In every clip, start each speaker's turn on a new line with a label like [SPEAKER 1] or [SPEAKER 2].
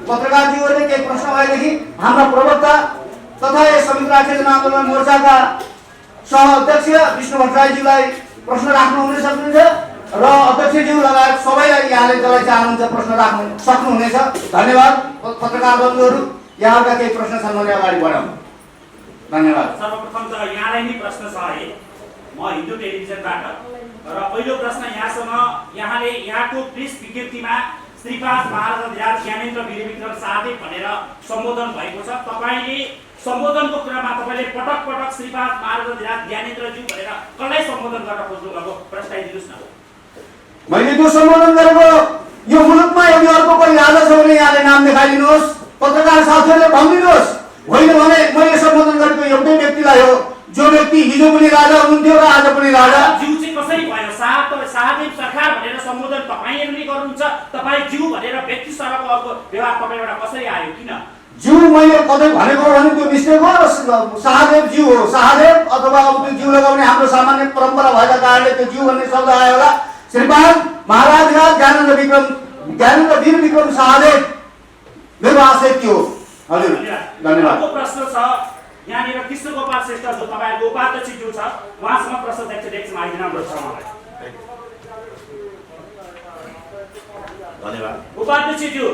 [SPEAKER 1] पत्रकारज्यूहरूले केही प्रश्न भएदेखि हाम्रा प्रवक्ता तथा यस संयुक्त राष्ट्रिय जनआन्दोलन मोर्चाका सह-अध्यक्ष विष्णु भट्टराईज्यूलाई प्रश्न राख्नु हुन सक्नुहुन्छ र अध्यक्षज्यू लगायत सबैलाई यहाँले जसलाई चाहनुहुन्छ प्रश्न राख्नु सक्नुहुनेछ। धन्यवाद। पत्रकार बन्धुहरू, यहाँका केही प्रश्न छन् भने अगाडि बढाउँ। धन्यवाद।
[SPEAKER 2] सर्वप्रथम त यहाँलाई नै प्रश्न छ है, म हिन्दू टेलिभिजनबाट र पहिलो प्रश्न यहाँसँग, यहाँले यहाँको प्रेस विज्ञप्तिमा श्रीपाद महाराज ज्ञानेन्द्र वीरविक्रम शाहदेव भनेर सम्बोधन भएको छ। तपाईले सम्बोधनको कुरामा तपाईले पटक पटक श्रीपाद महाराज ज्ञानेन्द्रज्यू भनेर कसलाई सम्बोधन गर्न खोज्नु भएको प्रश्नाइदिनुस् न।
[SPEAKER 1] मैले त्यो सम्बोधन गरेको यो मुलुकमा यदि अर्को कोही राजा छ भने यहाँले नाम देखाइदिनुहोस्, पत्रकार साथीहरूले भनिदिनुहोस्। होइन भने मैले सम्बोधन गरेको एउटै व्यक्तिलाई हो, जो व्यक्ति हिजो पनि राजा हुनुहुन्थ्यो र आज पनि राजा।
[SPEAKER 2] ज्यू चाहिँ कसरी भयो? शाहदेव सरकार भनेर सम्बोधन तपाईले गर्नुहुन्छ, तपाईँ ज्यू भनेर व्यक्ति सरको व्यवहार तपाईँबाट कसरी आयो? किन
[SPEAKER 1] ज्यू मैले कतै भनेको भने त्यो मिस्टेक हो। शाहदेव ज्यू हो, शाहदेव अथवा अब त्यो ज्यू लगाउने हाम्रो सामान्य परम्परा भएका कारणले त्यो ज्यू भन्ने शब्द आयो होला। श्रीपाद महाराज ज्ञानेन्द्र वीरविक्रम शाहदेव मेरो आशय त्यो हो। हजुर धन्यवाद।
[SPEAKER 2] अर्को प्रश्न छ यहाँनिर कृष्ण गोपाल श्रेष्ठ जो तपाईहरुको उपाध्यक्ष ज्यू छ, उहाँसँग प्रश्न डेस्कमा आइदिन हाम्रो छ मलाई।
[SPEAKER 3] धन्यवाद।
[SPEAKER 2] उपाध्यक्ष ज्यू,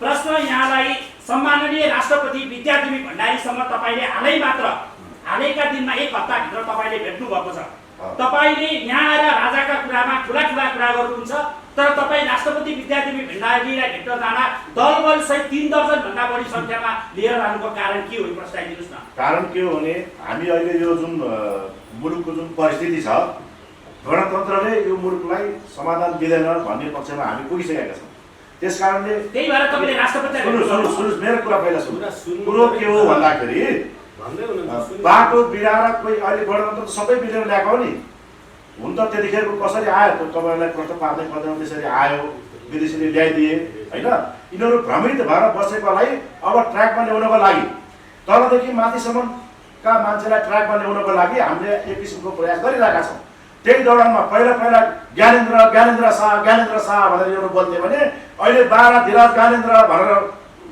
[SPEAKER 2] प्रश्न यहाँलाई सम्माननीय राष्ट्रपति विद्यादेवी भण्डारीसँग तपाईले हालैका दिनमा एक हप्ताभित्र तपाईले भेट्नु भएको छ। तपाईले यहाँ आएर राजाका कुरामा ठुला कुरा गर्नुहुन्छ, तर तपाईँ राष्ट्रपति विद्यादेवी भण्डारीलाई भेट्न जाँदा दलबल सहित 3 दर्जन भन्दा बढी संख्यामा लिएर जानुको कारण के हो? प्रश्नाइदिनुस् न।
[SPEAKER 3] कारण के हो भने हामी अहिले यो जुन मुलुकको जुन परिस्थिति छ, गणतन्त्रले यो मुलुकलाई समाधान दिँदैन भन्ने पक्षमा हामी पुगिसकेका छौँ। त्यसकारणले
[SPEAKER 2] त्यही भएर तपाईले राष्ट्रपतिलाई
[SPEAKER 3] सुन्नुहोस्, मेरो कुरा पहिला सुन्नुहोस्। कुरो के हो भन्दाखेरि बाटो बिराएर कोही अहिले गणतन्त्र त सबै मिलेर ल्याएको हो नि। हुन त त्यतिखेरको कसरी आयो त तपाईँलाई प्रश्न पार्दै पर्दैन, त्यसरी आयो विदेशीले ल्याइदिए होइन। यिनीहरू भ्रमित भएर बसेकोलाई अब ट्र्याकमा ल्याउनको लागि, तलदेखि माथिसम्मका मान्छेलाई ट्र्याकमा ल्याउनको लागि हामीले एक किसिमको प्रयास गरिरहेका छौँ। त्यही दौरानमा पहिला ज्ञानेन्द्र शाह भनेर यिनीहरू बोल्थे भने अहिले बारा धीराज ज्ञानेन्द्र भनेर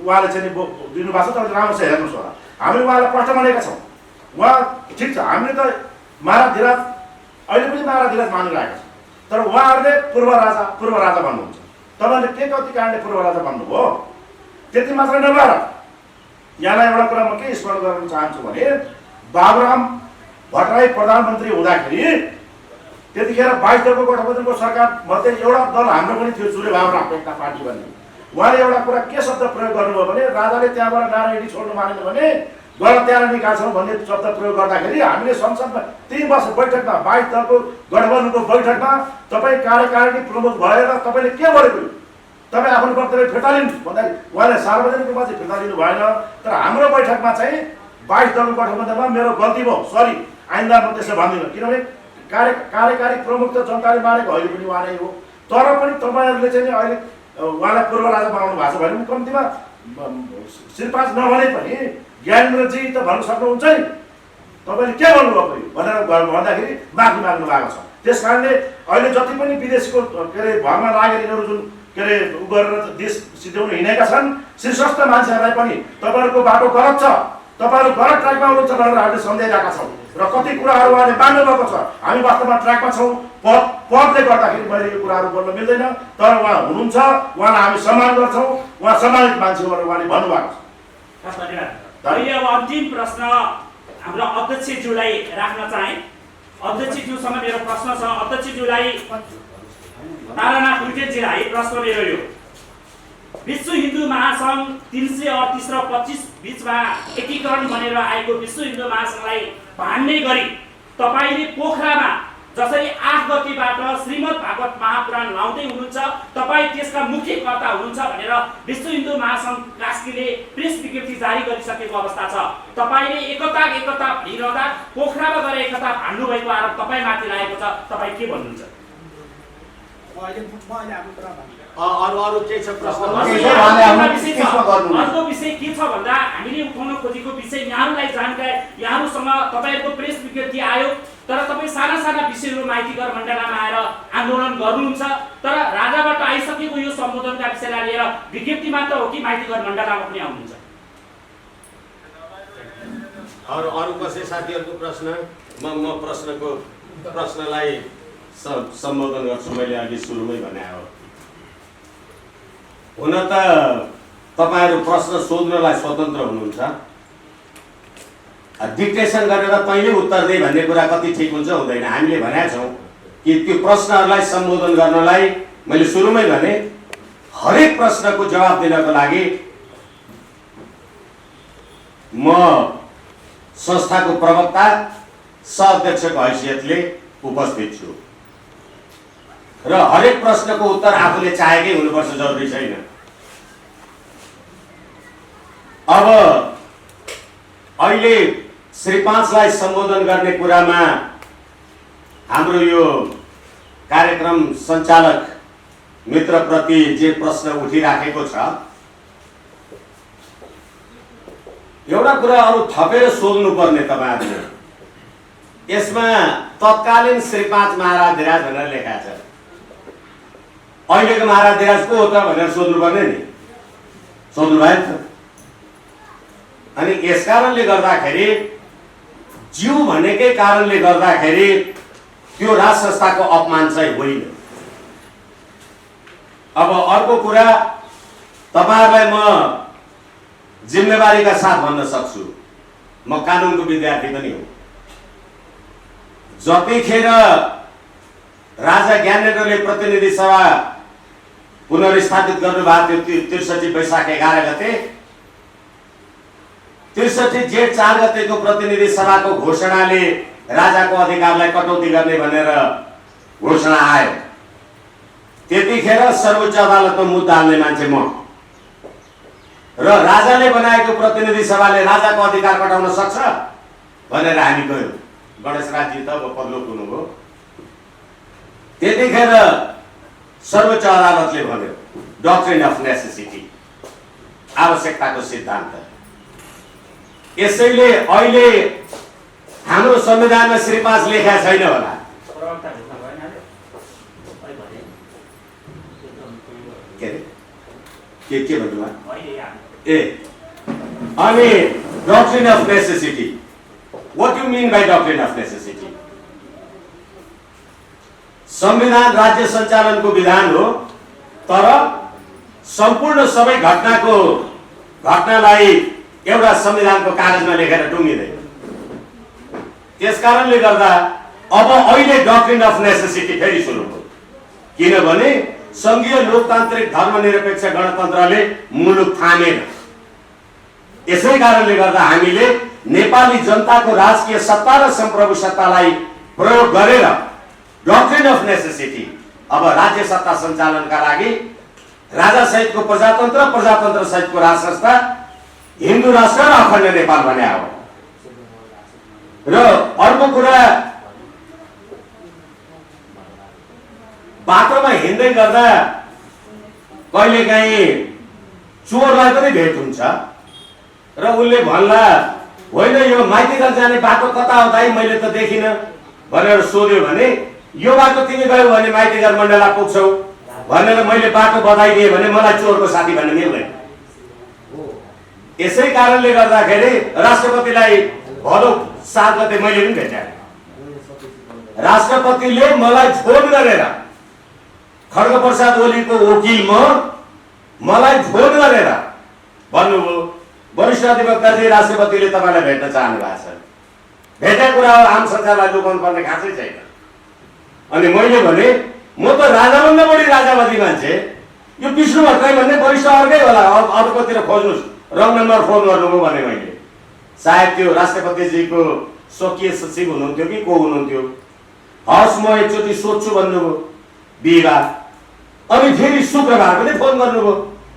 [SPEAKER 3] उहाँले चाहिँ दिनुभएको छ। तपाईँले राम्रोसँग हेर्नुहोस् होला, हामीले उहाँलाई प्रश्न मानेका छौँ। उहाँ ठिक छ, हामीले त महाराज धीराज अहिले पनि महाराज धीराज मानिरहेका छौँ, तर उहाँहरूले पूर्व राजा भन्नुहुन्छ। तपाईँले के कति कारणले पूर्व राजा भन्नुभयो? त्यति मात्र नभएर यहाँलाई एउटा कुरा म के स्मरण गराउन चाहन्छु भने बाबुराम भट्टराई प्रधानमन्त्री हुँदाखेरि त्यतिखेर 22 दलको गठबन्धनको सरकार मध्ये एउटा दल हाम्रो पनि थियो, सूर्य बाबुराम एकता पार्टी भन्ने। उहाँले एउटा कुरा के शब्द प्रयोग गर्नुभयो भने राजाले त्यहाँबाट नारायणी छोड्नु मानेन भने गलत त्यहाँ निकाल्छौँ भन्ने शब्द प्रयोग गर्दाखेरि हामीले संसदमा 3 वर्ष बैठकमा 22 दलको गठबन्धनको बैठकमा तपाईँ कार्यकारिणी प्रमुख भएर तपाईँले के गरेको? तपाईँ आफ्नो वक्तव्य फिर्ता लिनुहोस् भन्दाखेरि उहाँले सार्वजनिक रूपमा चाहिँ फिर्ता लिनु भएन। तर हाम्रो बैठकमा चाहिँ 22 दलको गठबन्धनमा मेरो गल्ती भयो, सरी, आइन्दा म त्यसो भन्दिनँ। किनभने कार्यकारी प्रमुख त जनताले मानेको अहिले पनि उहाँ नै हो। तर पनि तपाईँहरूले चाहिँ अहिले उहाँलाई पूर्व राजा बनाउनु भएको छ भने कम्तीमा श्रीपाद नभने पनि ज्ञानेन्द्रजी त भन्न सक्नुहुन्छ नि, तपाईँले के भन्नुभएको भनेर भन्दाखेरि माफी माग्नु भएको छ। त्यस कारणले अहिले जति पनि विदेशको के अरे भरमा लागेर यिनीहरू जुन के अरे उ गरेर देश सिध्याउन हिँडेका छन्, शीर्षस्थ मान्छेहरूलाई पनि तपाईँहरूको बाटो गलत छ, तपाईँहरू गलत ट्र्याकमा हुनुहुन्छ भनेर हामीले सम्झाइरहेका छौँ र कति कुराहरू उहाँले मान्नु भएको छ। हामी वास्तवमा ट्र्याकमा छौँ, पदले गर्दाखेरि मैले यो कुराहरू बोल्न मिल्दैन, तर उहाँ हुनुहुन्छ, उहाँलाई हामी सम्मान गर्छौँ, उहाँ सम्मानित मान्छे भनेर उहाँले भन्नुभएको छ।
[SPEAKER 2] अहिले अब अन्तिम प्रश्न हाम्रो अध्यक्षज्यूलाई राख्न चाहे। अध्यक्षज्यूसँग मेरो प्रश्न छ। अध्यक्षज्यूलाई तारानाथ उइकेजीलाई प्रश्न मेरो यो, विश्व हिन्दू महासंघ 338 र 25 बीचमा एकीकरण बनेर आएको विश्व हिन्दू महासंघलाई भान्ने गरी तपाईले पोखरामा जसरी 8 गतेबाट श्रीमद् भागवत महापुराण लाउँदै हुनुहुन्छ, तपाईँ त्यसका मुख्यकर्ता हुनुहुन्छ भनेर विश्व हिन्दू महासंघ कास्कीले प्रेस विज्ञप्ति जारी गरिसकेको अवस्था छ। तपाईँले एकता भनिरहँदा पोखरामा गएर एकता भान्नु भएको आरोप तपाईँमाथि लागेको छ, तपाईँ के भन्नुहुन्छ?
[SPEAKER 4] अरू के छ प्रश्न?
[SPEAKER 2] अर्को विषय के छ भन्दा हामीले उठाउन खोजेको विषय यहाँहरूलाई जानकारी, यहाँहरूसँग तपाईँहरूको प्रेस विज्ञप्ति आयो, तर तपाईँ साना साना विषयहरू माइतीघर मण्डलामा आएर आन्दोलन गर्नुहुन्छ, तर राजाबाट आइसकेको यो सम्बोधनका विषयलाई लिएर विज्ञप्ति मात्र हो कि माइतीघर मण्डलामा पनि आउनुहुन्छ?
[SPEAKER 4] अरू कसै साथीहरूको प्रश्न? म प्रश्नलाई सम्बोधन गर्छु। मैले अघि सुरुमै भने हो, हुन त तपाईँहरू प्रश्न सोध्नलाई स्वतन्त्र हुनुहुन्छ। डिक्टेसन गरेर तैँले उत्तर दे भन्ने कुरा कति ठिक हुन्छ हुँदैन। हामीले भनेका छौँ कि त्यो प्रश्नहरूलाई सम्बोधन गर्नलाई मैले सुरुमै भने हरेक प्रश्नको जवाब दिनको लागि म संस्थाको प्रवक्ता सह-अध्यक्षको हैसियतले उपस्थित छु र हरेक प्रश्नको उत्तर आफूले चाहेकै हुनुपर्छ जरुरी छैन। अब अहिले श्री 5लाई सम्बोधन गर्ने कुरामा हाम्रो यो कार्यक्रम सञ्चालक मित्रप्रति जे प्रश्न उठिराखेको छ, एउटा कुरा अरू थपेर सोध्नुपर्ने तपाईँहरूले, यसमा तत्कालीन श्री 5 महाराजधिराज भनेर लेखा छ, अहिलेको महाराजधिराज को हो त भनेर सोध्नुपर्ने नि, सोध्नु भयो नि त। अनि यस कारणले गर्दाखेरि ज्यू भनेकै कारणले गर्दाखेरि त्यो राज संस्थाको अपमान चाहिँ होइन। अब अर्को कुरा तपाईहरुलाई म जिम्मेवारीका साथ भन्न सक्छु, म कानुनको विद्यार्थी पनि हो। जतिखेर राजा ज्ञानेन्द्रले प्रतिनिधि सभा पुनर्स्थापित गर्नुभएको थियो 63 वैशाख 11 गते, 63 जेठ 4 गतेको प्रतिनिधि सभाको घोषणाले राजाको अधिकारलाई कटौती गर्ने भनेर घोषणा आयो। त्यतिखेर सर्वोच्च अदालतमा मुद्दा हाल्ने मान्छे म, र राजाले बनाएको प्रतिनिधि सभाले राजाको अधिकार कटाउन सक्छ भनेर हामी गयौँ। गणेश राजी त पल्लो हुनुभयो। त्यतिखेर सर्वोच्च अदालतले भन्यो डक्ट्रिन अफ नेसेसिटी, आवश्यकताको सिद्धान्त। यसैले अहिले हाम्रो संविधानमा श्री 5 लेखा छैन होला। के भन्नुभयो? ए अनि doctrine of necessity, what you mean by doctrine of necessity? संविधान राज्य सञ्चालनको विधान हो, तर सम्पूर्ण सबै घटनालाई एउटा संविधानको कागजमा लेखेर टुङ्गिँदैन। त्यसकारणले गर्दा अब अहिले डक्ट्रिन अफ नेसेसिटी फेरि सुरु हो, किनभने संघीय लोकतान्त्रिक धर्मनिरपेक्ष गणतन्त्रले मुलुक थामेन। यसै कारणले गर्दा हामीले नेपाली जनताको राजकीय सत्ता र सम्प्रभु सत्तालाई प्रयोग गरेर डक्ट्रिन अफ नेसेसिटी अब राज्य सत्ता सञ्चालनका लागि राजा सहितको प्रजातन्त्र, प्रजातन्त्र सहितको राज संस्था, हिन्दू राष्ट्र र अखण्ड नेपाल भन्ने हो। र अर्को कुरा, बाटोमा हिँड्दै गर्दा कहिलेकाहीँ चोरलाई पनि भेट हुन्छ र उनले भन्ला होइन यो माइतीघर जाने बाटो कता हो दाइ, मैले त देखिनँ भनेर सोध्यो भने यो बाटो तिमी गयौ भने माइतीघर मण्डला पुग्छौ भनेर मैले बाटो बताइदिएँ भने मलाई चोरको साथी भन्न मिल्दैन। यसै कारणले गर्दाखेरि राष्ट्रपतिलाई भदौ 7 गते मैले पनि भेटाएँ। राष्ट्रपतिले मलाई फोन गरेर, खड्गप्रसाद ओलीको वकिल मलाई फोन गरेर भन्नुभयो वरिष्ठ अधिवक्ताजी राष्ट्रपतिले तपाईलाई भेट्न चाहनु भएको छ। भेटेको कुरा हो, आम संसारलाई लुकाउनु पर्ने खासै छैन। अनि मैले भने म त राजाभन्दा बढी राजावादी मान्छे, यो विष्णु भट्टराई भन्ने वरिष्ठ अर्कै होला, अर्कोतिर खोज्नुहोस्, रङ नम्बर फोन गर्नुभयो भने मैले सायद त्यो राष्ट्रपतिजीको स्वकीय सचिव हुनुहुन्थ्यो कि को हुनुहुन्थ्यो। हस् म एकचोटि सोध्छु भन्नुभयो बिहिबार, अनि फेरि शुक्रबार पनि फोन गर्नुभयो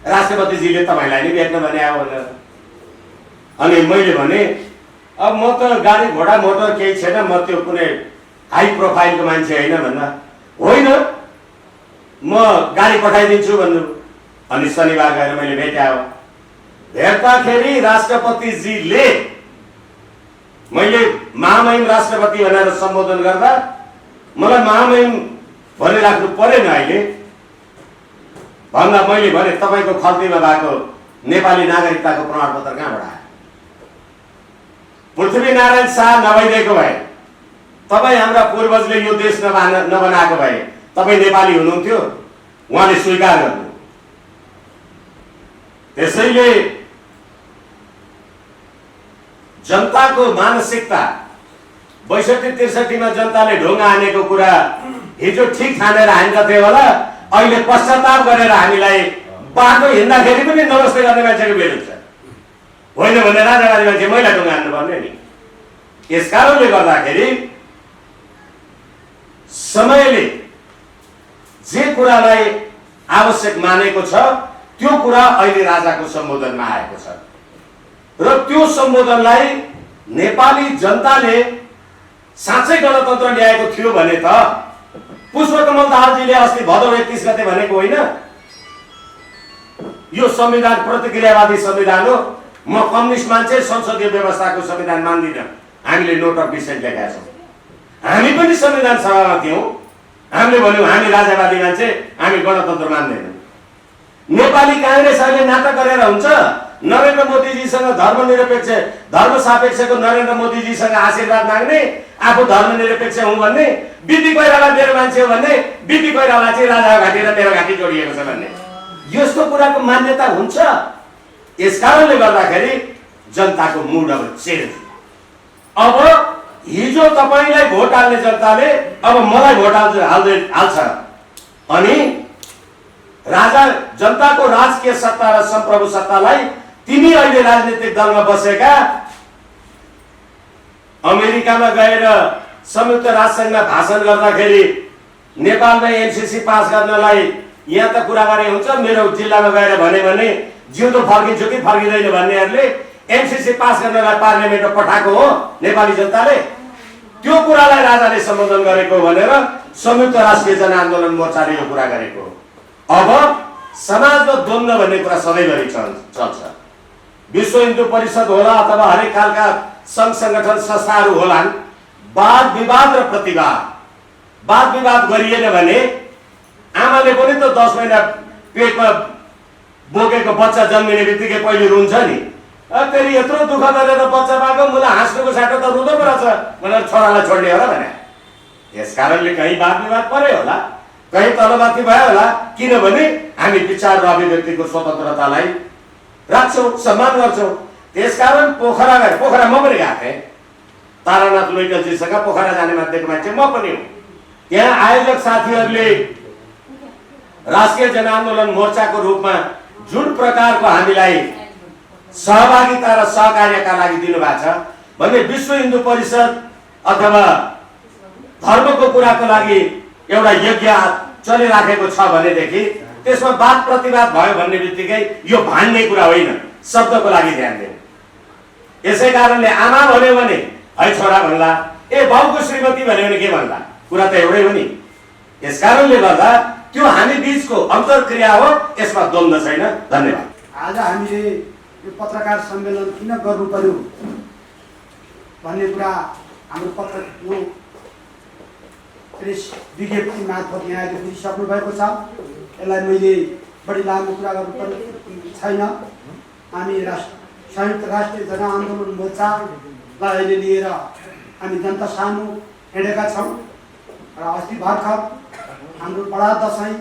[SPEAKER 4] राष्ट्रपतिजीले तपाईँलाई नि भेट्न भने आयो भनेर। अनि मैले भने अब म त गाडी घोडा मोटर केही छैन, म त्यो कुनै हाई प्रोफाइलको मान्छे होइन भन्दा होइन म गाडी पठाइदिन्छु भन्नुभयो। अनि शनिबार गएर मैले भेटायो। भेट्दाखेरि राष्ट्रपतिजीले मैले महामहिम राष्ट्रपति भनेर सम्बोधन गर्दा मलाई महामहिम भनिराख्नु परेन अहिले भन्दा मैले भने तपाईँको खल्तीमा भएको नेपाली नागरिकताको प्रमाणपत्र कहाँबाट आयो? पृथ्वीनारायण शाह नभइदिएको भए, तपाईँ हाम्रा पूर्वजले यो देश नबनाएको भए तपाईँ नेपाली हुनुहुन्थ्यो, उहाँले स्वीकार गर्नु। त्यसैले जनताको मानसिकता 62-63 जनताले ढुङ्गा हानेको कुरा हिजो ठिक ठानेर हान्थ्यो होला, अहिले पश्चाताप गरेर हामीलाई बाटो हिँड्दाखेरि पनि नमस्ते गर्ने मान्छेको भेट हुन्छ। होइन भने राजावादी मान्छे मैला ढुङ्गा हान्नुपर्ने नि। यस कारणले गर्दाखेरि समयले जे कुरालाई आवश्यक मानेको छ त्यो कुरा अहिले राजाको सम्बोधनमा आएको छ र त्यो सम्बोधनलाई नेपाली जनताले साँच्चै गणतन्त्र ल्याएको थियो भने त पुष्पकमल दाहालजीले अस्ति भदौ 31 गते भनेको होइन, यो संविधान प्रतिक्रियावादी संविधान हो, म कम्युनिस्ट मान्छे संसदीय व्यवस्थाको संविधान मान्दिनँ, हामीले नोट अफ डिसेन्ट लेखेका छौँ। हामी पनि संविधान सभामा थियौँ, हामीले भन्यौँ हामी राजावादी मान्छे, हामी गणतन्त्र मान्दैनौँ। नेपाली कांग्रेस अहिले नाटक गरेर हुन्छ, नरेन्द्र मोदीजीसँग धर्म सापेक्षको नरेन्द्र मोदीजीसँग आशीर्वाद माग्ने, आफू धर्मनिरपेक्ष हुँ भन्ने, बिपी कोइराला मेरो मान्छे हो भन्ने, बिपी कोइराला चाहिँ राजाको घाँटी र मेरो घाँटी जोडिएको छ भन्ने, यस्तो कुराको मान्यता हुन्छ। यस कारणले गर्दाखेरि जनताको मुड अब चेन्ज। अब हिजो तपाईलाई भोट हाल्ने जनताले अब मलाई भोट हाल्छ अनि राजा जनताको राजकीय सत्ता र सम्प्रभु सत्तालाई तिमी अहिले राजनीतिक दलमा बसेका अमेरिकामा गएर संयुक्त राष्ट्रसङ्घमा भाषण गर्दाखेरि नेपालमा एमसीसी पास गर्नलाई यहाँ त कुरा गरे हुन्छ, मेरो जिल्लामा गएर भने जिउँदो फर्किन्छु कि फर्किँदैन भन्नेहरूले एमसीसी पास गर्नलाई पार्लियामेन्टमा पठाएको हो नेपाली जनताले, त्यो कुरालाई राजाले सम्बोधन गरेको भनेर संयुक्त राष्ट्रिय जनआन्दोलन मोर्चाले यो कुरा गरेको। अब समाजमा द्वन्द्व भन्ने कुरा सधैँभरि चल्छ। विश्व हिन्दू परिषद होला अथवा हरेक खालका संघ संगठन संस्थाहरू होलान्, वाद विवाद र वाद विवाद गरिएन भने आमाले पनि त 10 महिना पेटमा बोकेको बच्चा जन्मिने बित्तिकै पहिले रुन्छ नि, फेरि यत्रो दुःख गरेर बच्चा पाएको मलाई हाँस्नुको साटो त रुँदो पो रहेछ भनेर छोरालाई छोड्ने होला भने। यस कारणले कहीँ वाद विवाद पर्यो होला, कहीँ तलमाथि भयो होला, किनभने हामी विचार र अभिव्यक्तिको स्वतन्त्रतालाई राख्छौँ, सम्मान गर्छौँ। त्यसकारण पोखरा म पनि गएको थिएँ, तारानाथ लुइटलजीसँग पोखरा जाने मान्छेको मान्छे म पनि हुँ। त्यहाँ आयोजक साथीहरूले राष्ट्रिय जनआन्दोलन मोर्चाको रूपमा जुन प्रकारको हामीलाई सहभागिता र सहकार्यका लागि दिनुभएको छ भने विश्व हिन्दू परिषद अथवा धर्मको कुराको लागि एउटा यज्ञ चलिराखेको छ भनेदेखि त्यसमा वाद प्रतिवाद भयो भन्ने बित्तिकै यो भान्ने कुरा होइन, शब्दको लागि ध्यान दिनु। यसै कारणले आमा भन्यो भने है छोरा भन्ला, ए बाउको श्रीमती भन्यो भने के भन्ला, कुरा त एउटै हो नि। यस कारणले गर्दा त्यो हामी बीचको अन्तर्क्रिया हो, यसमा द्वन्द्व छैन। धन्यवाद।
[SPEAKER 1] आज हामीले यो पत्रकार सम्मेलन किन गर्नु पर्यो भन्ने कुरा हाम्रो यो प्रेस विज्ञप्ति मार्फत यहाँले बुझिसक्नु भएको छ। यसलाई मैले बढी लामो कुरा गर्नुपर्ने छैन। हामी संयुक्त राष्ट्रिय जनआन्दोलन मोर्चालाई अहिले लिएर हामी जनता सामु हिँडेका छौँ र अस्ति भर्खर हाम्रो बडा दसैँ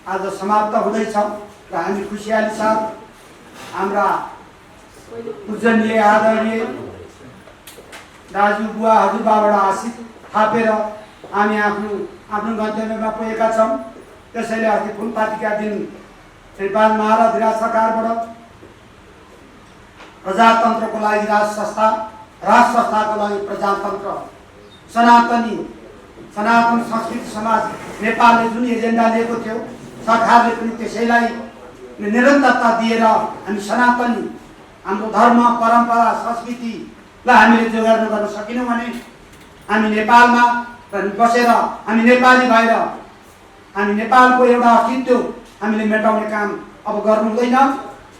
[SPEAKER 1] आज समाप्त हुँदैछ र हामी खुसियाली साथ हाम्रा पूजनीय आदरणीय दाजु बुवा हजुरबाबाट आशिष थापेर हामी आफ्नो गन्तव्यमा पुगेका छौँ। त्यसैले अस्ति फुलपातीका दिन श्री बाल महाराज राज सरकारबाट प्रजातन्त्रको लागि राज संस्थाको लागि प्रजातन्त्र सनातन संस्कृति समाज नेपालले जुन एजेन्डा लिएको थियो सरकारले पनि त्यसैलाई निरन्तरता दिएर हामी सनातनी हाम्रो धर्म परम्परा संस्कृतिलाई हामीले जोगाड गर्न सकेनौँ भने हामी नेपालमा बसेर हामी नेपाली भएर हामी नेपालको एउटा अस्तित्व हामीले मेटाउने काम अब गर्नु हुँदैन।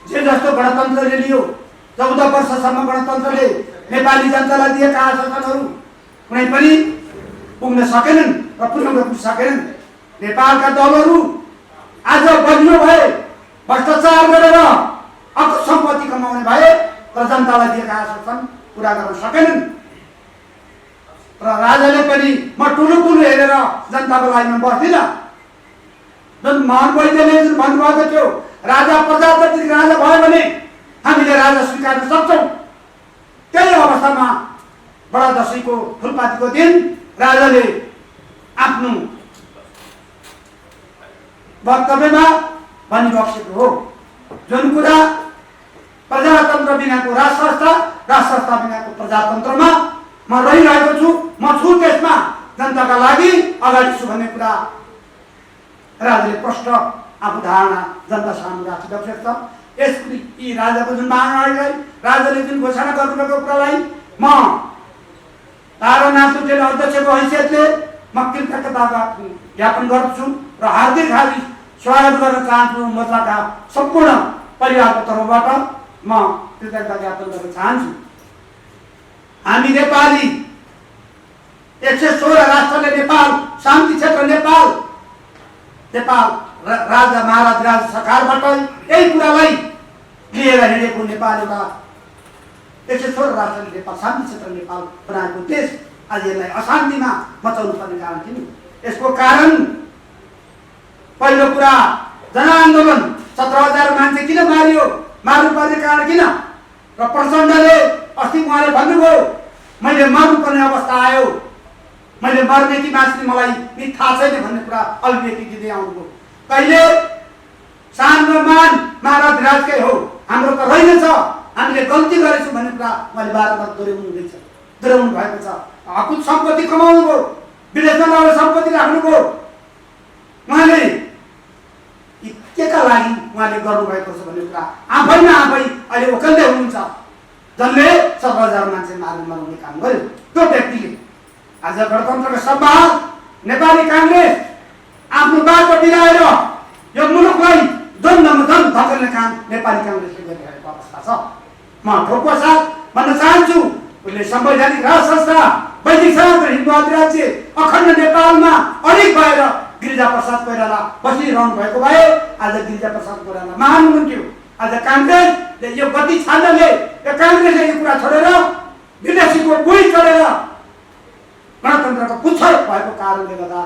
[SPEAKER 1] जे जस्तो गणतन्त्रले लियो 14 वर्षसम्म गणतन्त्रले नेपाली जनतालाई दिएका आश्वासनहरू कुनै पनि पुग्न सकेनन् र पुग्न सकेनन्। नेपालका दलहरू आज बलियो भए, भ्रष्टाचार गरेर अकुत सम्पत्ति कमाउने भए तर जनतालाई दिएका आश्वासन पुरा गर्न सकेनन्। र राजाले पनि म ठुलो हेरेर जनताको लाइनमा बस्दिनँ। जुन महान वैद्यले जुन भन्नुभएको थियो, राजा प्रजातन्त्रिक राजा भयो भने हामीले राजा स्वीकार्न सक्छौँ। त्यही अवस्थामा बडा दशैंको फुलपातीको दिन राजाले आफ्नो वक्तव्यमा भनिबक्सेको हो, जुन कुरा प्रजातन्त्र बिनाको राज संस्था बिनाको प्रजातन्त्रमा म रहिरहेको छु, म छु त्यसमा, जनताका लागि अगाडि छु भन्ने कुरा राजाले प्रश्न आफू धारणा जनता सामु राखिरहेको छ। यी राजाको जुन महानाडीलाई राजाले जुन घोषणा गर्नुभएको कुरालाई म तारानाथ लुटेर अध्यक्षको हैसियतले म कृतज्ञता ज्ञापन गर्छु र हार्दिक स्वागत गर्न चाहन्छु। मोर्चाका सम्पूर्ण परिवारको तर्फबाट म कृतज्ञता ज्ञापन गर्न चाहन्छु। हामी नेपाली 116 राष्ट्रले नेपाल शान्ति क्षेत्र नेपाल राजा महाराज राज सरकारबाट यही कुरालाई लिएर हिँडेको नेपाल एउटा 116 राष्ट्रले नेपाल शान्ति क्षेत्र नेपाल बनाएको देश आज यसलाई अशान्तिमा बचाउनु पर्ने कारण किन? यसको कारण पहिलो कुरा जनआन्दोलन 17,000 मान्छे किन मारियो, मार्नुपर्ने कारण किन? र प्रचण्डले अस्ति उहाँले भन्नुभयो मैले मर्नुपर्ने अवस्था आयो, मैले मर्ने कि बाँच्ने मलाई नि थाहा छैन भन्ने कुरा अभिव्यक्ति दिँदै आउनुभयो। कहिले सान र मान महाराज राजकै हो, हाम्रो त रहेनछ, हामीले गल्ती गरेछौँ भन्ने कुरा उहाँले बारम्बार दोहोऱ्याउनु भएको छ। अकुत सम्पत्ति कमाउनु भयो, विदेशमा लगेर सम्पत्ति राख्नुभयो। उहाँले केका लागि उहाँले गर्नुभएको छ भन्ने कुरा आफैमा आफै अहिले ओकल्दै हुनुहुन्छ। जसले 17,000 मान्छे मराउने काम गर्यो त्यो व्यक्तिले आज गणतन्त्रको संवाद नेपाली काङ्ग्रेस आफ्नो बाटो बिराएर यो मुलुकलाई द्वन्द्वमा द्वन्द्व धकेल्ने काम नेपाली काङ्ग्रेसले गरिरहेको अवस्था छ। म ठोकको साथ भन्न चाहन्छु, उसले संवैधानिक राज संस्था वैदिक समाज र हिन्दू अधिराज्य अखण्ड नेपालमा अडिग भएर गिरिजाप्रसाद कोइराला बसिरहनु भएको भए आज गिरिजाप्रसाद कोइराला महान हुनुहुन्थ्यो। आज काङ्ग्रेसले यो गति छाड्नले, यो काङ्ग्रेसले यो कुरा छोडेर विदेशीको बुई चढेर गणतन्त्रको पुच्छर भएको कारणले गर्दा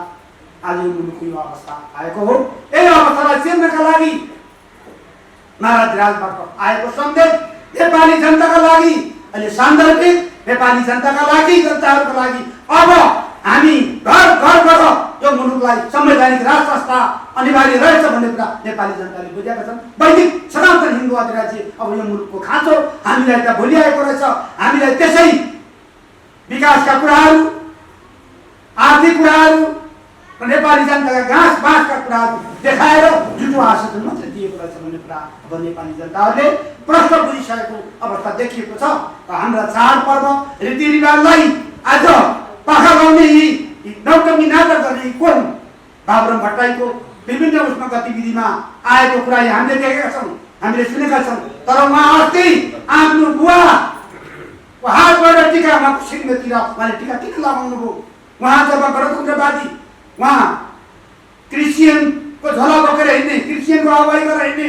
[SPEAKER 1] आज यो मुलुकको यो अवस्था आएको हो। यही अवस्थालाई चिर्नका लागि महाराज राजबाट आएको सन्देश नेपाली जनताका लागि अहिले सान्दर्भिक, नेपाली जनताका लागि, जनताहरूको लागि अब हामी घर यो मुलुकलाई संवैधानिक राज संस्था अनिवार्य रहेछ भन्ने कुरा नेपाली जनताले बुझेका छन्। वैदिक सनातन हिन्दू अधिराज्य अब यो मुलुकको खाँचो हामीलाई त भोलि आएको रहेछ। हामीलाई त्यसै विकासका कुराहरू, आर्थिक कुराहरू र नेपाली जनताका घाँस बाँसका कुराहरू देखाएर झुटो आश्वासन मात्रै दिएको रहेछ भन्ने कुरा अब नेपाली जनताहरूले प्रश्न बुझिसकेको अवस्था देखिएको छ। र हाम्रा चाडपर्व रीतिरिवाजलाई आज पाखा लगाउने यी नौटङ्गी नाटक गर्ने को हुन्? बाबुराम भट्टराईको विभिन्न उसमा गतिविधिमा आएको कुरा हामीले देखेका छौँ, हामीले सुनेका छौँ। तर उहाँ अस्ति आफ्नो बुवाको हातबाट टिका उहाँको सिङ्गतिर उहाँले टिका किन लगाउनु भयो? उहाँ जब गणतन्त्रवादी, उहाँ क्रिस्चियनको झोला बोकेर हिँड्ने, क्रिस्चियनको अगुवाई गरेर हिँड्ने,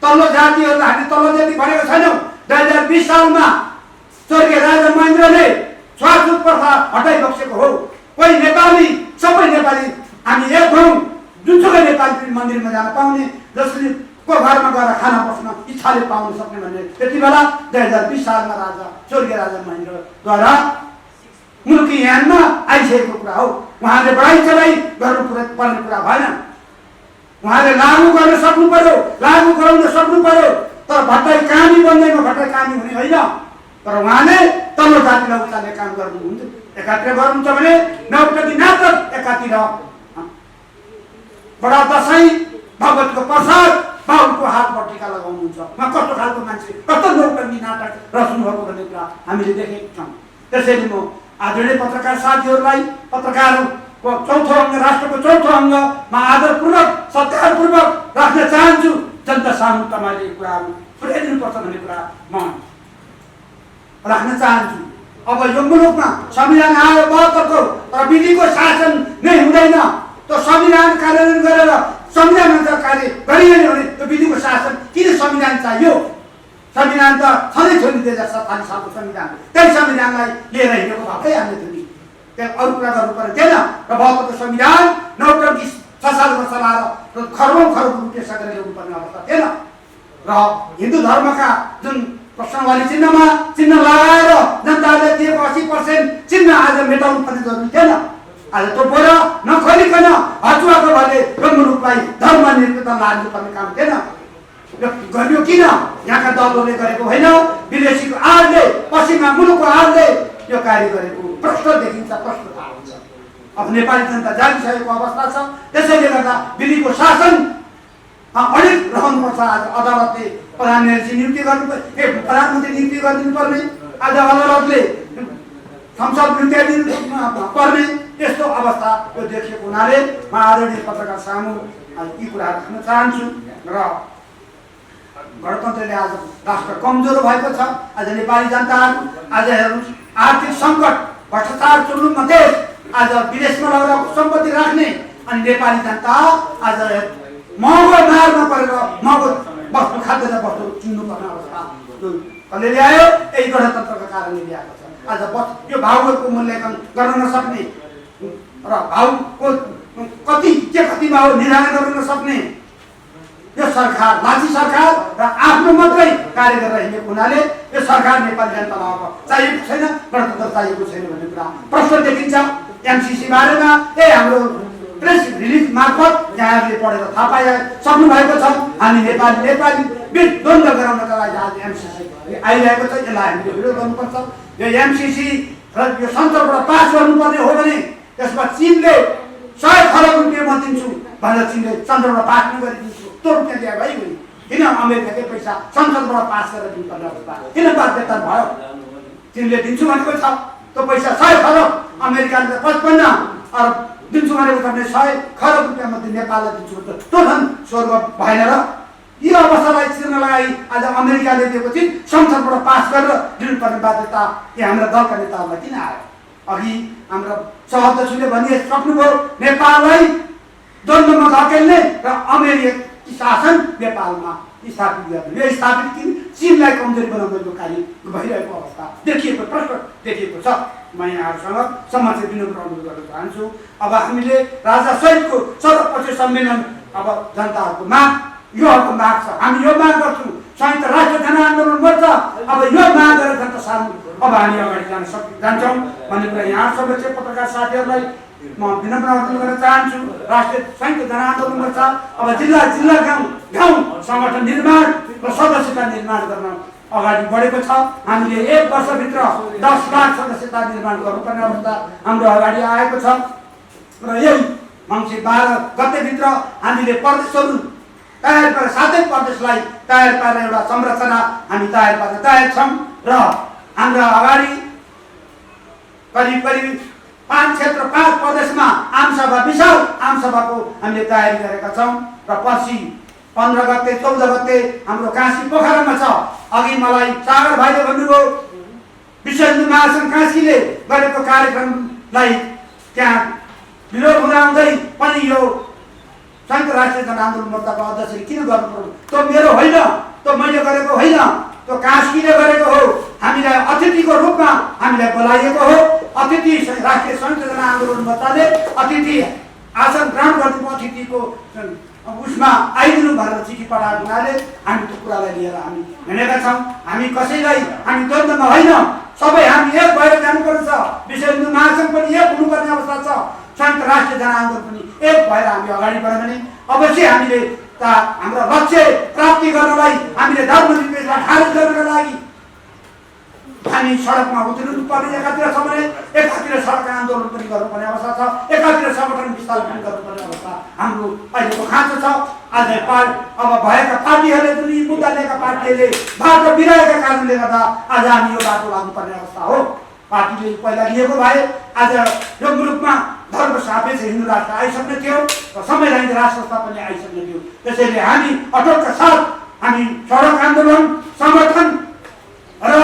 [SPEAKER 1] तल्लो जातिहरूलाई हामी तल्लो जाति भनेको छैनौँ। 2020 सालमा स्वर्गीय राजा महेन्द्रले छुवाछुत प्रथा हटाइबक्सेको हो। कोही नेपाली, सबै नेपाली हामी एक हौँ, जुनसुकै नेपाली मन्दिरमा जान पाउने, जसले को घरमा गएर खाना बस्न इच्छाले पाउन सक्ने भन्ने त्यति बेला 2020 सालमा स्वर्गीय राजा महेन्द्रद्वारा मुलुकी यानमा आइसकेको कुरा हो। उहाँले बढाइ चढाइ गर्नु पर्ने कुरा भएन। उहाँले लागू गर्न सक्नु पर्यो, लागू गराउन सक्नु पर्यो। तर भट्टाई कामी बन्दैमा भट्टाई कामी हुने होइन। तर उहाँले तल्लो जातिलाई उचाल्ने काम गर्नुहुन्थ्यो। एकातिर गर्नुहुन्छ भने नौटङ्गी नाटक, एकातिर बडा दशैं भगवतको प्रसाद बाहुनको हातबाट टिका लगाउनुहुन्छ। उहाँ कस्तो खालको मान्छे, कस्तो नौटङ्गी नाटक रच्नु भएको भन्ने कुरा हामीले देखेका छौँ। त्यसैले म आदरणीय पत्रकार साथीहरूलाई पत्रकारको चौथो अङ्ग, राष्ट्रको चौथो अङ्गमा आदरपूर्वक सत्कारपूर्वक राख्न चाहन्छु। जनता सामु तपाईँले कुराहरू पुर्याइदिनुपर्छ भन्ने कुरा म
[SPEAKER 5] राख्न चाहन्छु। अब यो मुलुकमा संविधान आयो 72 को, तर विधिको शासन नै हुँदैन। त्यो संविधान कार्यान्वयन गरेर संविधान कार्य गरिएन भने त्यो विधिको शासन किन संविधान चाहियो? संविधान त छँदै थियो नि 2047 सालको संविधान। त्यही संविधानलाई लिएर हिँडेको भएकै हामीले थियो नि, त्यहाँ अरू कुरा गर्नु पर्ने थिएन। र 72 को संविधान नौटङ्की 6 सालमा चलाएर खरबौँ खरब रुपियाँ सकेर ल्याउनु पर्ने अवस्था थिएन। र हिन्दू धर्मका जुन प्रश्नवाली चिन्ह लगाएर जनताले दिएको 80% चिन्ह आज मेटाउनु पर्ने जरुरी थिएन। आज त्यो बोरा नखोलिकन हचुवाको भले यो मुलुकलाई धर्म निरपेक्षता लाग्नु पर्ने काम थिएन। गरियो किन? यहाँका दलहरूले गरेको होइन, विदेशीको आडले, पश्चिममा मुलुकको आडले यो कार्य गरेको प्रश्न देखिन्छ, प्रश्न थाहा हुन्छ। अब नेपाली जनता जागिसकेको अवस्था छ। त्यसैले गर्दा विधिको शासन अडिग रहनुपर्छ। आज अदालतले प्रधानमन्त्री नियुक्ति गर्नुपर्ने, प्रधानमन्त्री नियुक्ति गरिदिनु पर्ने, आज अदालतले संसद नियुक्ति दिनु पर्ने, यस्तो अवस्था यो देखिएको हुनाले म आदरणीय पत्रकार सामु यी कुराहरू राख्न चाहन्छु। र गणतन्त्रले आज राष्ट्र कमजोर भएको छ। आज नेपाली जनताहरू आज हेर्नु आर्थिक सङ्कट, भ्रष्टाचार चुल्लुमा देश, आज विदेशमा लगेर सम्पत्ति राख्ने, अनि नेपाली जनता आज महँगो मारमा परेर महँगो वस्तु खाद्य वस्तु किन्नुपर्ने अवस्था कसले ल्यायो? यही गणतन्त्रका कारणले ल्याएको छ। आज यो भाउको मूल्याङ्कन गर्न नसक्ने र भाउको कति भाउ निर्धारण गर्न नसक्ने यो सरकार, माथि सरकार र आफ्नो मात्रै कार्य गरेर हिँडेको हुनाले यो सरकार नेपाली जनतालाई अब चाहिएको छैन, गणतन्त्र चाहिएको छैन भन्ने कुरा प्रश्न देखिन्छ। एमसीसी बारेमा हाम्रो प्रेस रिलिज मार्फत यहाँहरूले पढेर थाहा पाइ सक्नु भएको छ। हामी नेपाली बिच द्वन्द्व गराउनका लागि आज एमसीसी आइरहेको छ। यसलाई हामीले विरोध गर्नुपर्छ। यो एमसीसी र यो संसदबाट पास गर्नुपर्ने हो भने त्यसमा चीनले 100 खरब रुपियाँ म दिन्छु भनेर चीनले संसदबाट पास नगरिदिन्छु, त्यो रुपियाँ दिए भइ हुने किन? अमेरिकाकै पैसा संसदबाट पास गरेर दिनुपर्ने अवस्था किन बाध्यता भयो? चीनले दिन्छु भनेको छ त्यो पैसा 100 खरब, अमेरिकाले 55 अरब दिन्छु भनेको छ भने 100 खरब रुपियाँ मध्ये नेपाललाई दिन्छु भने त्यो झन् स्वर्ग भएन र? यो अवस्थालाई चिर्न लागि आज अमेरिकाले दिएको चिज संसदबाट पास गरेर दिनुपर्ने बाध्यता यो हाम्रा दलका नेताहरूलाई किन आयो? अघि हाम्रा सभाध्यक्षले भनिसक्नुभयो नेपाललाई द्वन्द्वमा धकेल्ने र अमेरिकी शासन नेपालमा स्थापित गर्ने। यो स्थापित किन? चीनलाई कमजोरी बनाउनको कार्य भइरहेको अवस्था देखिएको, प्रश्न देखिएको छ। म यहाँहरूसँग समाचार विनम्र अनुरोध गर्न चाहन्छु। अब हामीले राजा सहितको सर्वोच्च सम्मेलन, अब जनताहरूको माग, यो माग छ। हामी यो माग गर्छौँ, संयुक्त राष्ट्र जनआन्दोलन मोर्चा अब यो माग गरेर जनता सामु अब हामी अगाडि जान्छौँ भन्ने कुरा यहाँ सदस्य पत्रकार साथीहरूलाई म विनम्र अनुरोध गर्न चाहन्छु। राष्ट्रिय संयुक्त जनआन्दोलन मोर्चा अब जिल्ला गाउँ सङ्गठन निर्माण र सदस्यता निर्माण गर्न अगाडि बढेको छ। हामीले 1 वर्षभित्र 10 लाख सदस्यता निर्माण गर्नुपर्ने अवस्था हाम्रो अगाडि आएको छ। र यही मङ्सिर 12 गतेभित्र हामीले प्रदेशहरू तयार पारेर 7 प्रदेशलाई तयार पारेर एउटा संरचना हामी तयार पार्न तयार छौँ। र हाम्रा अगाडि करिब 5 क्षेत्र 5 प्रदेशमा आमसभा, विशाल आमसभाको हामीले तयारी गरेका छौँ। र पछि 15 गते 14 गते हाम्रो काशी पोखरामा छ। अघि मलाई सागर भाइले भन्नुभयो विश्व हिन्दू महासङ्घ काशीले गरेको कार्यक्रमलाई त्यहाँ विरोध हुँदै पनि यो संयुक्त राष्ट्रिय जनआन्दोलन मोर्चाको अध्यक्षले किन गर्नु पर्यो? त्यो मेरो होइन, त्यो मैले गरेको होइन, त्यो काशीले गरेको हो। हामीलाई अतिथिको रूपमा हामीलाई बोलाइएको हो। अतिथि राष्ट्रिय संयुक्त जनआन्दोलन मोर्चाले अतिथि आसन ग्रहण गरेको अतिथिको उसमा आइदिनु भनेर चिठी पठाएको हुनाले हामी त्यो कुरालाई लिएर हामी हिँडेका छौँ। हामी कसैलाई हामी द्वन्द्वमा होइन, सबै हामी एक भएर जानुपर्छ। विश्व हिन्दू महासङ्घ पनि एक हुनुपर्ने अवस्था छ, संयुक्त राष्ट्रिय जनआन्दोलन पनि एक भएर हामी अगाडि बढ्यौँ भने अवश्य हामीले हाम्रो लक्ष्य प्राप्ति गर्नलाई, हामीले धर्मनिरपेक्षता खारेज गर्नका लागि हामी सडकमा उत्रिनु पर्ने एकातिर छ भने एकातिर सडक आन्दोलन पनि गर्नुपर्ने अवस्था छ, एकातिर सङ्गठन विस्तार पनि गर्नुपर्ने अवस्था हाम्रो अहिलेको खाँचो छ। आज अब भएका पार्टीहरूले जुन यी मुद्दा लिएका पार्टीहरूले बाटो बिराएका कारणले गर्दा आज हामी यो बाटो लाग्नुपर्ने अवस्था हो। पार्टीले पहिला लिएको भए आज यो मुलुकमा धर्म सापेक्ष हिन्दू राष्ट्र आइसक्ने थियो र संवैधानिक राष्ट्र पनि आइसक्ने थियो। त्यसैले हामी अटोटका साथ हामी सडक आन्दोलन, सङ्गठन र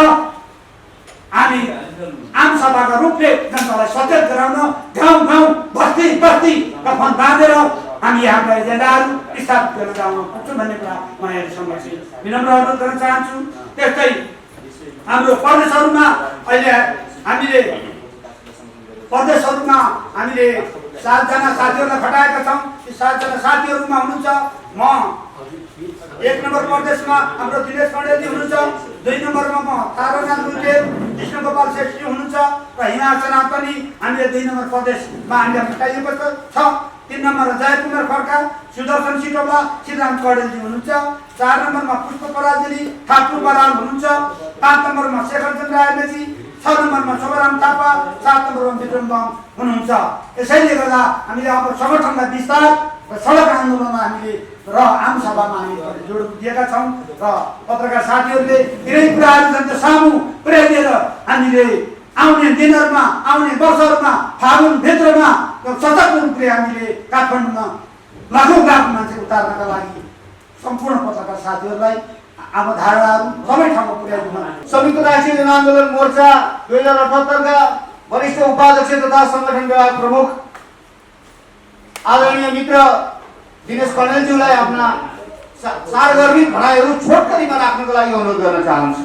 [SPEAKER 5] हाम्रा एजेन्डाहरू स्थापित गर्न जाउन सक्छु भन्ने कुरा म यहाँहरूसँग विनम्र अनुरोध गर्न चाहन्छु। त्यस्तै हाम्रो प्रदेशहरूमा अहिले हामीले 7 जना साथीहरूलाई खटाएका छौँ। ती 7 जना साथीहरूमा हुनुहुन्छ म 1 नम्बर प्रदेशमा हाम्रो दिनेश कण्डेलजी हुनुहुन्छ, 2 नम्बरमा म तारानाथ लुटेल, कृष्ण गोपाल श्रेष्ठी हुनुहुन्छ र हिमाचना पनि हामीले 2 नम्बर प्रदेशमा हामीले खटाइएको छ। 3 नम्बरमा जयकुमार खड्का, सुदर्शन सिटोला, श्रीराम कडेलजी हुनुहुन्छ, 4 नम्बरमा पुष्प पराजुली, ठाकुर बराल हुनुहुन्छ, 5 नम्बरमा शेखर चन्द्र आइलेजी, 6 नम्बरमा शोभराम थापा, 7 नम्बरमा विक्रम बम हुनुहुन्छ। यसैले गर्दा हामीले अब सङ्गठनलाई विस्तार र सडक आन्दोलनमा हामीले र आम सभामा हामी जोड दिएका छौँ र पत्रकार साथीहरूले धेरै कुराहरू जस्तो सामु पुर्याइदिएर हामीले आउने दिनहरूमा आउने वर्षहरूमा फागुनभित्रमा सशक्त रूपले हामीले काठमाडौँमा लाखौँ मान्छे उतार्नका लागि सम्पूर्ण पत्रकार साथीहरूलाई आफ्नो धारणाहरू सबै ठाउँमा पुर्याइदिन
[SPEAKER 1] संयुक्त राष्ट्रिय जनआन्दोलन मोर्चा 2078 का वरिष्ठ उपाध्यक्ष तथा संगठन विभाग प्रमुख आदरणीय मित्र दिनेश कण्डेलज्यूलाई आफ्ना सारगर्भित भनाइहरू छोटकरीमा राख्नको लागि अनुरोध गर्न चाहन्छु।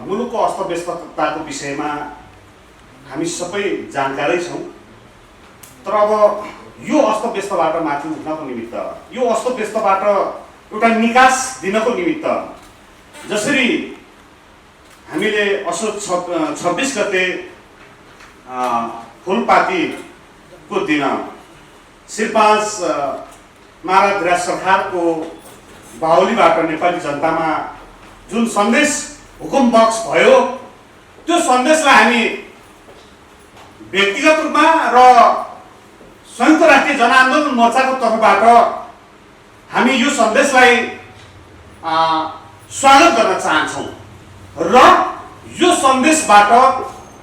[SPEAKER 3] मुलुकको अस्तव्यस्तताको विषयमा हामी सबै जानकारै छौँ, तर अब यो अस्तव्यस्तबाट माथि उठ्नको निमित्त, यो अस्तव्यस्तबाट एउटा निकास दिनको निमित्त जसरी हामीले असोज 26 गते फुलपातीको दिन श्री5 महाराज सरकारको बाहुलीबाट नेपाली जनतामा जुन सन्देश हुकुम बक्स भयो, त्यो सन्देशलाई हामी व्यक्तिगत रूपमा र संयुक्त राष्ट्रिय जनआन्दोलन मोर्चाको तर्फबाट हामी यो सन्देशलाई स्वागत गर्न चाहन्छौँ र यो सन्देशबाट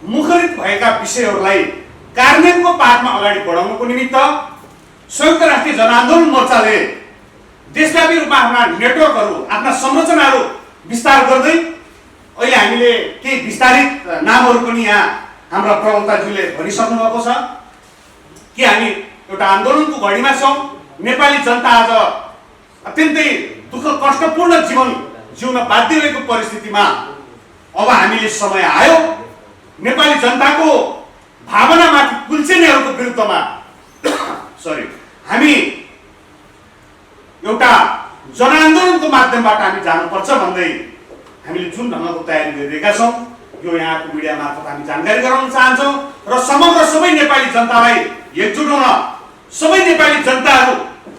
[SPEAKER 3] मुखरित भएका विषयहरूलाई कार्यान्वयनको पाठमा अगाडि बढाउनको निमित्त संयुक्त राष्ट्रिय जनआन्दोलन मोर्चाले देशव्यापी रूपमा आफ्ना नेटवर्कहरू, आफ्ना संरचनाहरू विस्तार गर्दै अहिले हामीले केही विस्तारित नामहरू पनि यहाँ हाम्रा प्रवक्ताज्यूले भनिसक्नु भएको छ कि हामी एउटा आन्दोलनको घडीमा छौँ। नेपाली जनता आज अत्यन्तै दुःख कष्टपूर्ण जीवन जिउन बाध्य भएको परिस्थितिमा अब हामीले समय आयो नेपाली जनताको भावनामाथि कुल्चिनेहरूको विरुद्धमा हामी एउटा जनआन्दोलनको माध्यमबाट हामी जानुपर्छ भन्दै हामीले जुन ढङ्गको तयारी गरिरहेका छौँ यो यहाँको मिडिया मार्फत हामी जानकारी गराउन चाहन्छौँ र समग्र सबै नेपाली जनतालाई एकजुट हुन, सबै नेपाली जनताहरू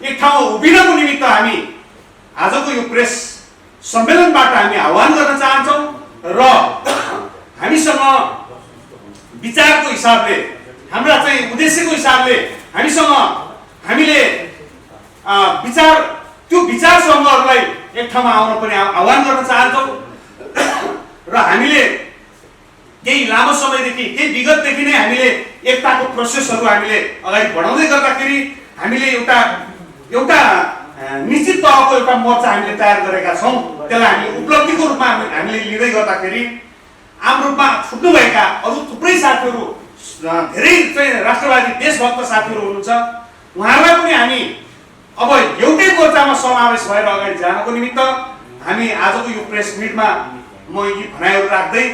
[SPEAKER 3] एक ठाउँमा उभिनको निमित्त हामी आजको यो प्रेस सम्मेलनबाट हामी आह्वान गर्न चाहन्छौँ र हामीसँग विचारको हिसाबले, हाम्रा चाहिँ उद्देश्यको हिसाबले हामीले त्यो विचार समूहहरूलाई एक ठाउँमा आउन पनि आह्वान गर्न चाहन्छौँ र हामीले केही लामो समयदेखि, केही विगतदेखि नै हामीले एकताको प्रोसेसहरू हामीले अगाडि बढाउँदै गर्दाखेरि हामीले एउटा निश्चित तहको एउटा मोर्चा हामीले तयार गरेका छौँ। त्यसलाई हामी उपलब्धिको रूपमा हामीले लिँदै गर्दाखेरि आम रूपमा छुट्नुभएका अरू थुप्रै साथीहरू, धेरै चाहिँ राष्ट्रवादी देशभक्त साथीहरू हुनुहुन्छ, उहाँहरूलाई पनि हामी अब एउटै मोर्चामा समावेश भएर अगाडि जानको निमित्त हामी आजको यो प्रेस मिटमा म यी भनाइहरू राख्दै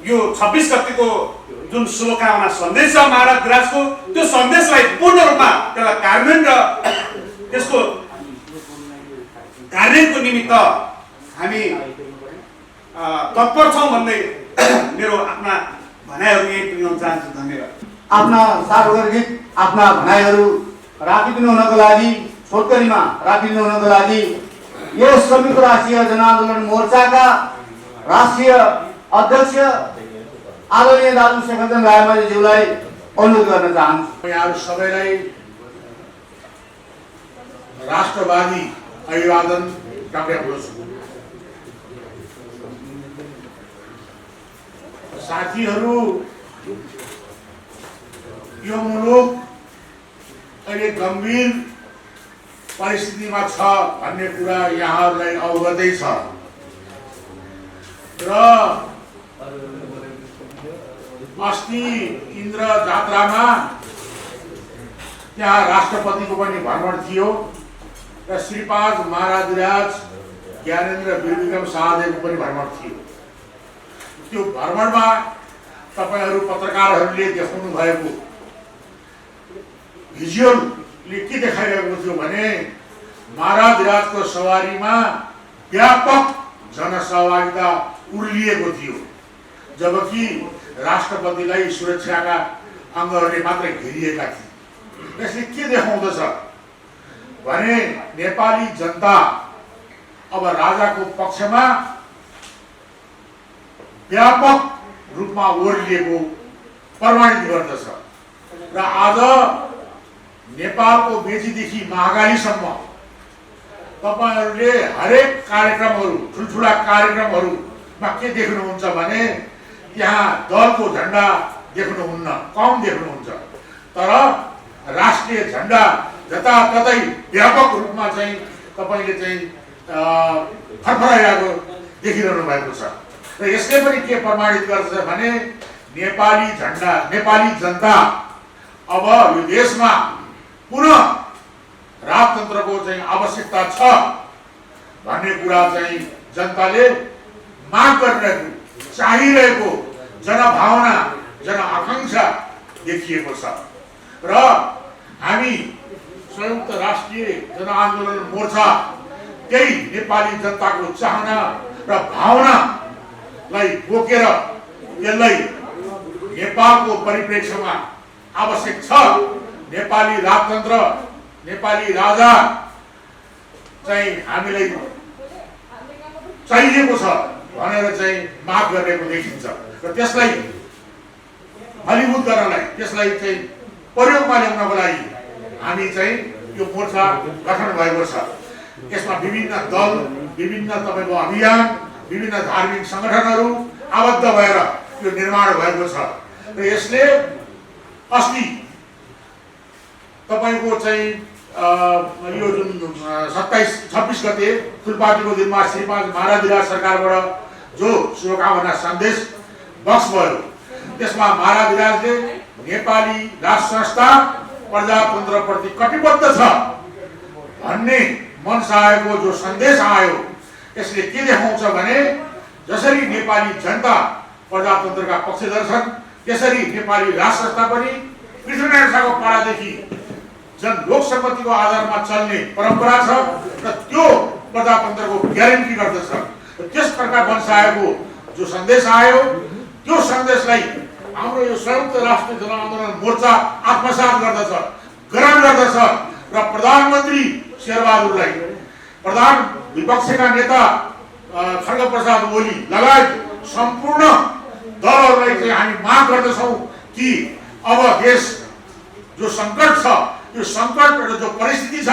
[SPEAKER 3] यो 26 गतिको जुन शुभकामना सन्देश छ महाराज धिराजको, त्यो सन्देशलाई पूर्ण रूपमा त्यसलाई कार्यान्वयन र त्यसको कार्यान्वयनको निमित्त हामी तत्पर छौँ भन्दै मेरो आफ्ना भनाइहरू यही पुर्याउन चाहन्छु। धन्यवाद।
[SPEAKER 1] आफ्ना सार्वजनिक आफ्ना भनाइहरू राखिदिनु हुनको लागि, छोटकरीमा राखिदिनु हुनको लागि यस संयुक्त राष्ट्रिय जनआन्दोलन मोर्चाका राष्ट्रिय अध्यक्ष आदरणीय दाजु शेखरचन्द्र रायमाझीज्यूलाई अनुरोध गर्न चाहन्छु।
[SPEAKER 6] यहाँहरू सबैलाई राष्ट्रवादी अभिवादन टक्राउँदछु। साथीहरू, यो मुलुक अहिले गम्भीर परिस्थितिमा छ भन्ने कुरा यहाँहरूलाई अवगतै छ र अस्ति इन्द्र जात्रामा त्यहाँ राष्ट्रपतिको पनि भ्रमण थियो र श्रीपाद महाराजराज ज्ञानेन्द्र वीरविक्रम शाहदेवको पनि भ्रमण थियो। त्यो भ्रमणमा तपाईहरू पत्रकारहरूले देखाउनु भएको भिजुअलले के देखाइरहेको थियो भने महाराजराजको सवारीमा व्यापक जनसहभागिता उर्लिएको थियो, जबकि राष्ट्रपतिलाई सुरक्षाका अङ्गहरूले मात्र घेरिएका थिए। यसले के देखाउँदछ भने नेपाली जनता अब राजाको पक्षमा व्यापक रूपमा ओर्लिएको प्रमाणित गर्दछ। र आज नेपालको मेचीदेखि महाकालीसम्म तपाईहरूले हरेक कार्यक्रमहरू, ठुल्ठुला कार्यक्रमहरूमा के देख्नुहुन्छ भने यहाँ दलको झन्डा देख्नुहुन्न, कम देख्नुहुन्छ, तर राष्ट्रिय झन्डा जताततै व्यापक रूपमा चाहिँ तपाईले चाहिँ फरफराइरहेको देखिरहनु भएको छ। र यसले पनि के प्रमाणित गर्छ भने नेपाली झन्डा, नेपाली जनता अब यो देशमा पुनः राजतन्त्रको चाहिँ आवश्यकता छ भन्ने कुरा चाहिँ जनताले माग गरिरहेको, चाहिरहेको जनभावना, जनआकांक्षा देखिएको छ। र हामी संयुक्त राष्ट्रिय जनआन्दोलन मोर्चा त्यही नेपाली जनताको चाहना र भावनालाई बोकेर यसलाई नेपालको परिप्रेक्ष्यमा आवश्यक छ, नेपाली राजतन्त्र, नेपाली राजा चाहिँ हामीलाई चाहिएको छ भनेर चाहिँ माग गरेको देखिन्छ। र त्यसलाई फलीभूत गर्नलाई, त्यसलाई चाहिँ प्रयोगमा ल्याउनको लागि हामी चाहिँ यो मोर्चा गठन भएको छ। यसमा विभिन्न दल, विभिन्न तपाईको अभियान, विभिन्न धार्मिक संगठनहरू आबद्ध भएर यो निर्माण भएको छ। र यसले अस्ति तपाईको चाहिँ यो जुन 27-26 गते फुलपातीको दिनमा श्रीपाद महाराजराज सरकारबाट जो शुभकामना सन्देश बक्स भयो, त्यसमा महाराजराजले नेपाली राष्ट्र संस्था प्रजातन्त्रप्रति कटिबद्ध छ भन्ने मनसाएको जो सन्देश आयो, यसले के देखाउँछ भने जसरी नेपाली जनता प्रजातन्त्रका पक्षधर छन्, त्यसरी नेपाली राष्ट्र संस्था पनि पृथ्वीनारायण शाहको पालादेखि जन लोकसम्मतिको आधारमा चल्ने परम्परा छ र त्यो प्रजातन्त्रको ग्यारेन्टी गर्दछ। त्यस प्रकार मनसाएको जो सन्देश आयो, त्यो सन्देशलाई हाम्रो यो संयुक्त राष्ट्रिय जनआन्दोलन मोर्चा आत्मसात गर्दछ, ग्रहण गर्दछ र प्रधानमन्त्री शेरबहादुरलाई, प्रधान विपक्षका नेता खड्गप्रसाद ओली लगायत सम्पूर्ण दलहरूलाई चाहिँ हामी माग गर्दछौँ कि अब देश जो सङ्कट छ, यो सङ्कट र जो परिस्थिति छ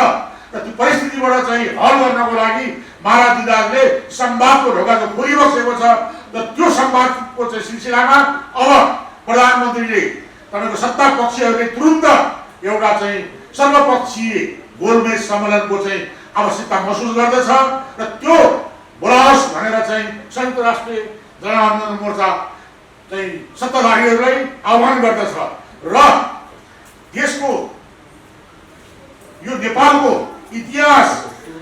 [SPEAKER 6] र त्यो परिस्थितिबाट चाहिँ हल गर्नको लागि महाराजले संवादको ढोका जो खोलिबसेको छ र त्यो संवादको चाहिँ सिलसिलामा अब प्रधानमन्त्रीले तपाईको सत्ता पक्षहरूले तुरुन्त एउटा चाहिँ सर्वपक्षीय गोलमेज सम्मेलनको चाहिँ आवश्यकता महसुस गर्दछ र त्यो बोलाओस् भनेर चाहिँ संयुक्त राष्ट्रिय जनआन्दोलन मोर्चा चाहिँ सत्ताधारीहरूलाई आह्वान गर्दछ। र देशको यो नेपालको इतिहास,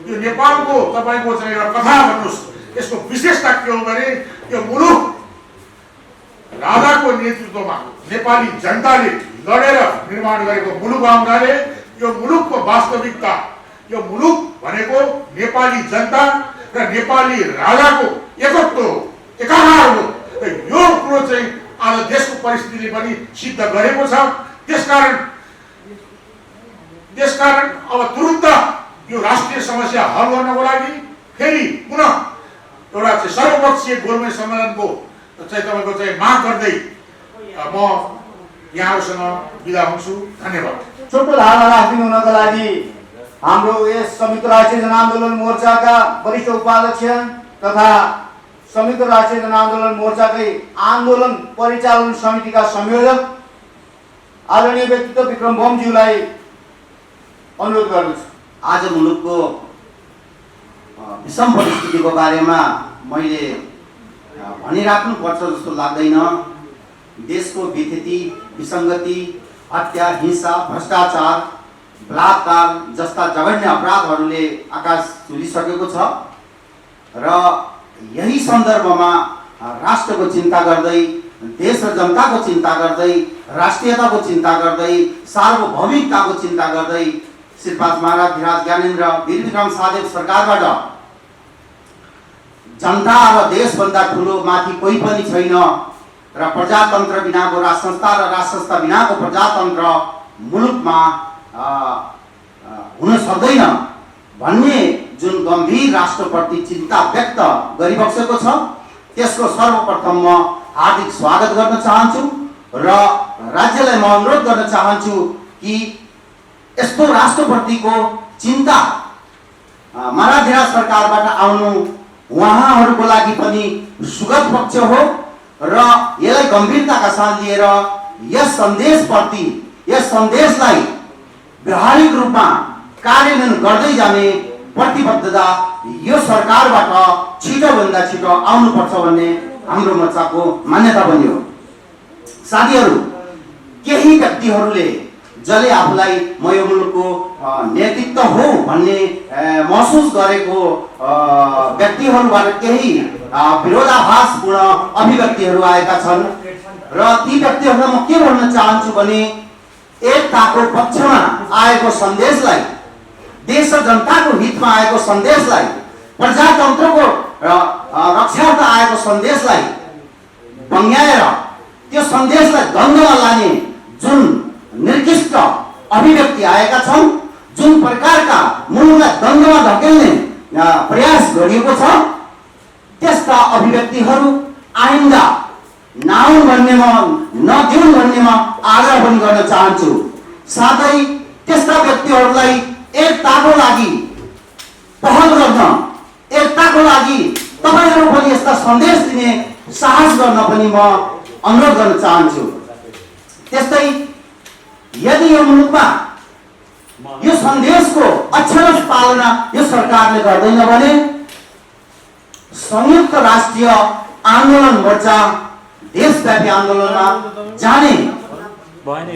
[SPEAKER 6] यो नेपालको तपाईको चाहिँ एउटा कथा भन्नुहोस्, यसको विशेषता के हो भने यो मुलुक राजाको नेतृत्वमा नेपाली जनताले लडेर निर्माण गरेको मुलुक हुनाले यो मुलुकको वास्तविकता, यो मुलुक भनेको नेपाली जनता र नेपाली राजाको एकत्व हो, एकाकार हो। र यो कुरो चाहिँ आज देशको परिस्थितिले पनि सिद्ध गरेको छ। त्यसकारण अब तुरुन्त यो राष्ट्रिय समस्या हल गर्नको लागि फेरि पुनः एउटा चाहिँ सर्वपक्षीय गोलमेज सम्मेलनको चाहिँ तपाईको चाहिँ माग गर्दै म यहाँहरूसँग बिदा हुन्छु। धन्यवाद।
[SPEAKER 1] छोटो धारणा राखिदिनु हुनको लागि हाम्रो यस संयुक्त राष्ट्रिय जनआन्दोलन मोर्चाका वरिष्ठ उपाध्यक्ष तथा संयुक्त राष्ट्रिय जनआन्दोलन मोर्चाकै आन्दोलन परिचालन समितिका संयोजक आदरणीय व्यक्तित्व विक्रम बमज्यूलाई अनुरोध गर्दछु।
[SPEAKER 7] आज मुलुकको विषम परिस्थितिको बारेमा मैले भनिराख्नुपर्छ जस्तो लाग्दैन। देशको विकृति, विसङ्गति, हत्या, हिंसा, भ्रष्टाचार बलात्कार जस्ता जघन्य अपराधहरूले आकाश चुलिसकेको छ र यही सन्दर्भमा राष्ट्रको चिन्ता गर्दै, देश र जनताको चिन्ता गर्दै, राष्ट्रियताको चिन्ता गर्दै, सार्वभौमिकताको चिन्ता गर्दै श्रीपाद महाराज धिराज ज्ञानेन्द्र वीरविक्रम सादेव सरकारबाट जनता र देशभन्दा ठुलो माथि कोही पनि छैन र प्रजातन्त्र बिनाको राज संस्था र राज संस्था बिनाको प्रजातन्त्र मुलुकमा हुन सक्दैन भन्ने जुन गम्भीर राष्ट्रप्रति चिन्ता व्यक्त गरिबक्सेको छ, त्यसको सर्वप्रथम म हार्दिक स्वागत गर्न चाहन्छु र राज्यलाई म अनुरोध गर्न चाहन्छु कि यस्तो राष्ट्रप्रतिको चिन्ता महाराज धिराज सरकारबाट आउनु उहाँहरूको लागि पनि सुखद पक्ष हो र यसलाई गम्भीरताका साथ लिएर यस सन्देशलाई व्यावहारिक रूपमा कार्यान्वयन गर्दै जाने प्रतिबद्धता यो सरकारबाट छिटोभन्दा छिटो आउनुपर्छ भन्ने हाम्रो मोर्चाको मान्यता पनि हो। साथीहरू, केही व्यक्तिहरूले जसले आफूलाई म यो मुलुकको नेतृत्व हो भन्ने महसुस गरेको व्यक्तिहरूबाट केही विरोधाभासपूर्ण अभिव्यक्तिहरू आएका छन् र ती व्यक्तिहरूलाई म के भन्न चाहन्छु भने एकताको पक्षमा आएको सन्देशलाई, देश र जनताको हितमा आएको सन्देशलाई, प्रजातन्त्रको रक्षार्थ आएको सन्देशलाई बङ्ग्याएर त्यो सन्देशलाई द्वन्द्वमा लाने जुन निर्दिष्ट अभिव्यक्ति आएका छन्, जुन प्रकारका मुलुकलाई द्वन्द्वमा धकेल्ने प्रयास गरिएको छ, त्यस्ता अभिव्यक्तिहरू आइन्दा नआउन् भन्नेमा, नदिउन् भन्नेमा आग्रह पनि गर्न चाहन्छु। साथै त्यस्ता व्यक्तिहरूलाई एकताको लागि पहल गर्न, एकताको लागि तपाईहरु पनि यस्ता सन्देश दिने साहस गर्न पनि म अनुरोध गर्न चाहन्छु। त्यस्तै यदि यो मुलुकमा यो सन्देशको अक्षरश पालना यो सरकारले गर्दैन भने संयुक्त राष्ट्रिय आन्दोलन मोर्चा देशव्यापी आन्दोलनमा जाने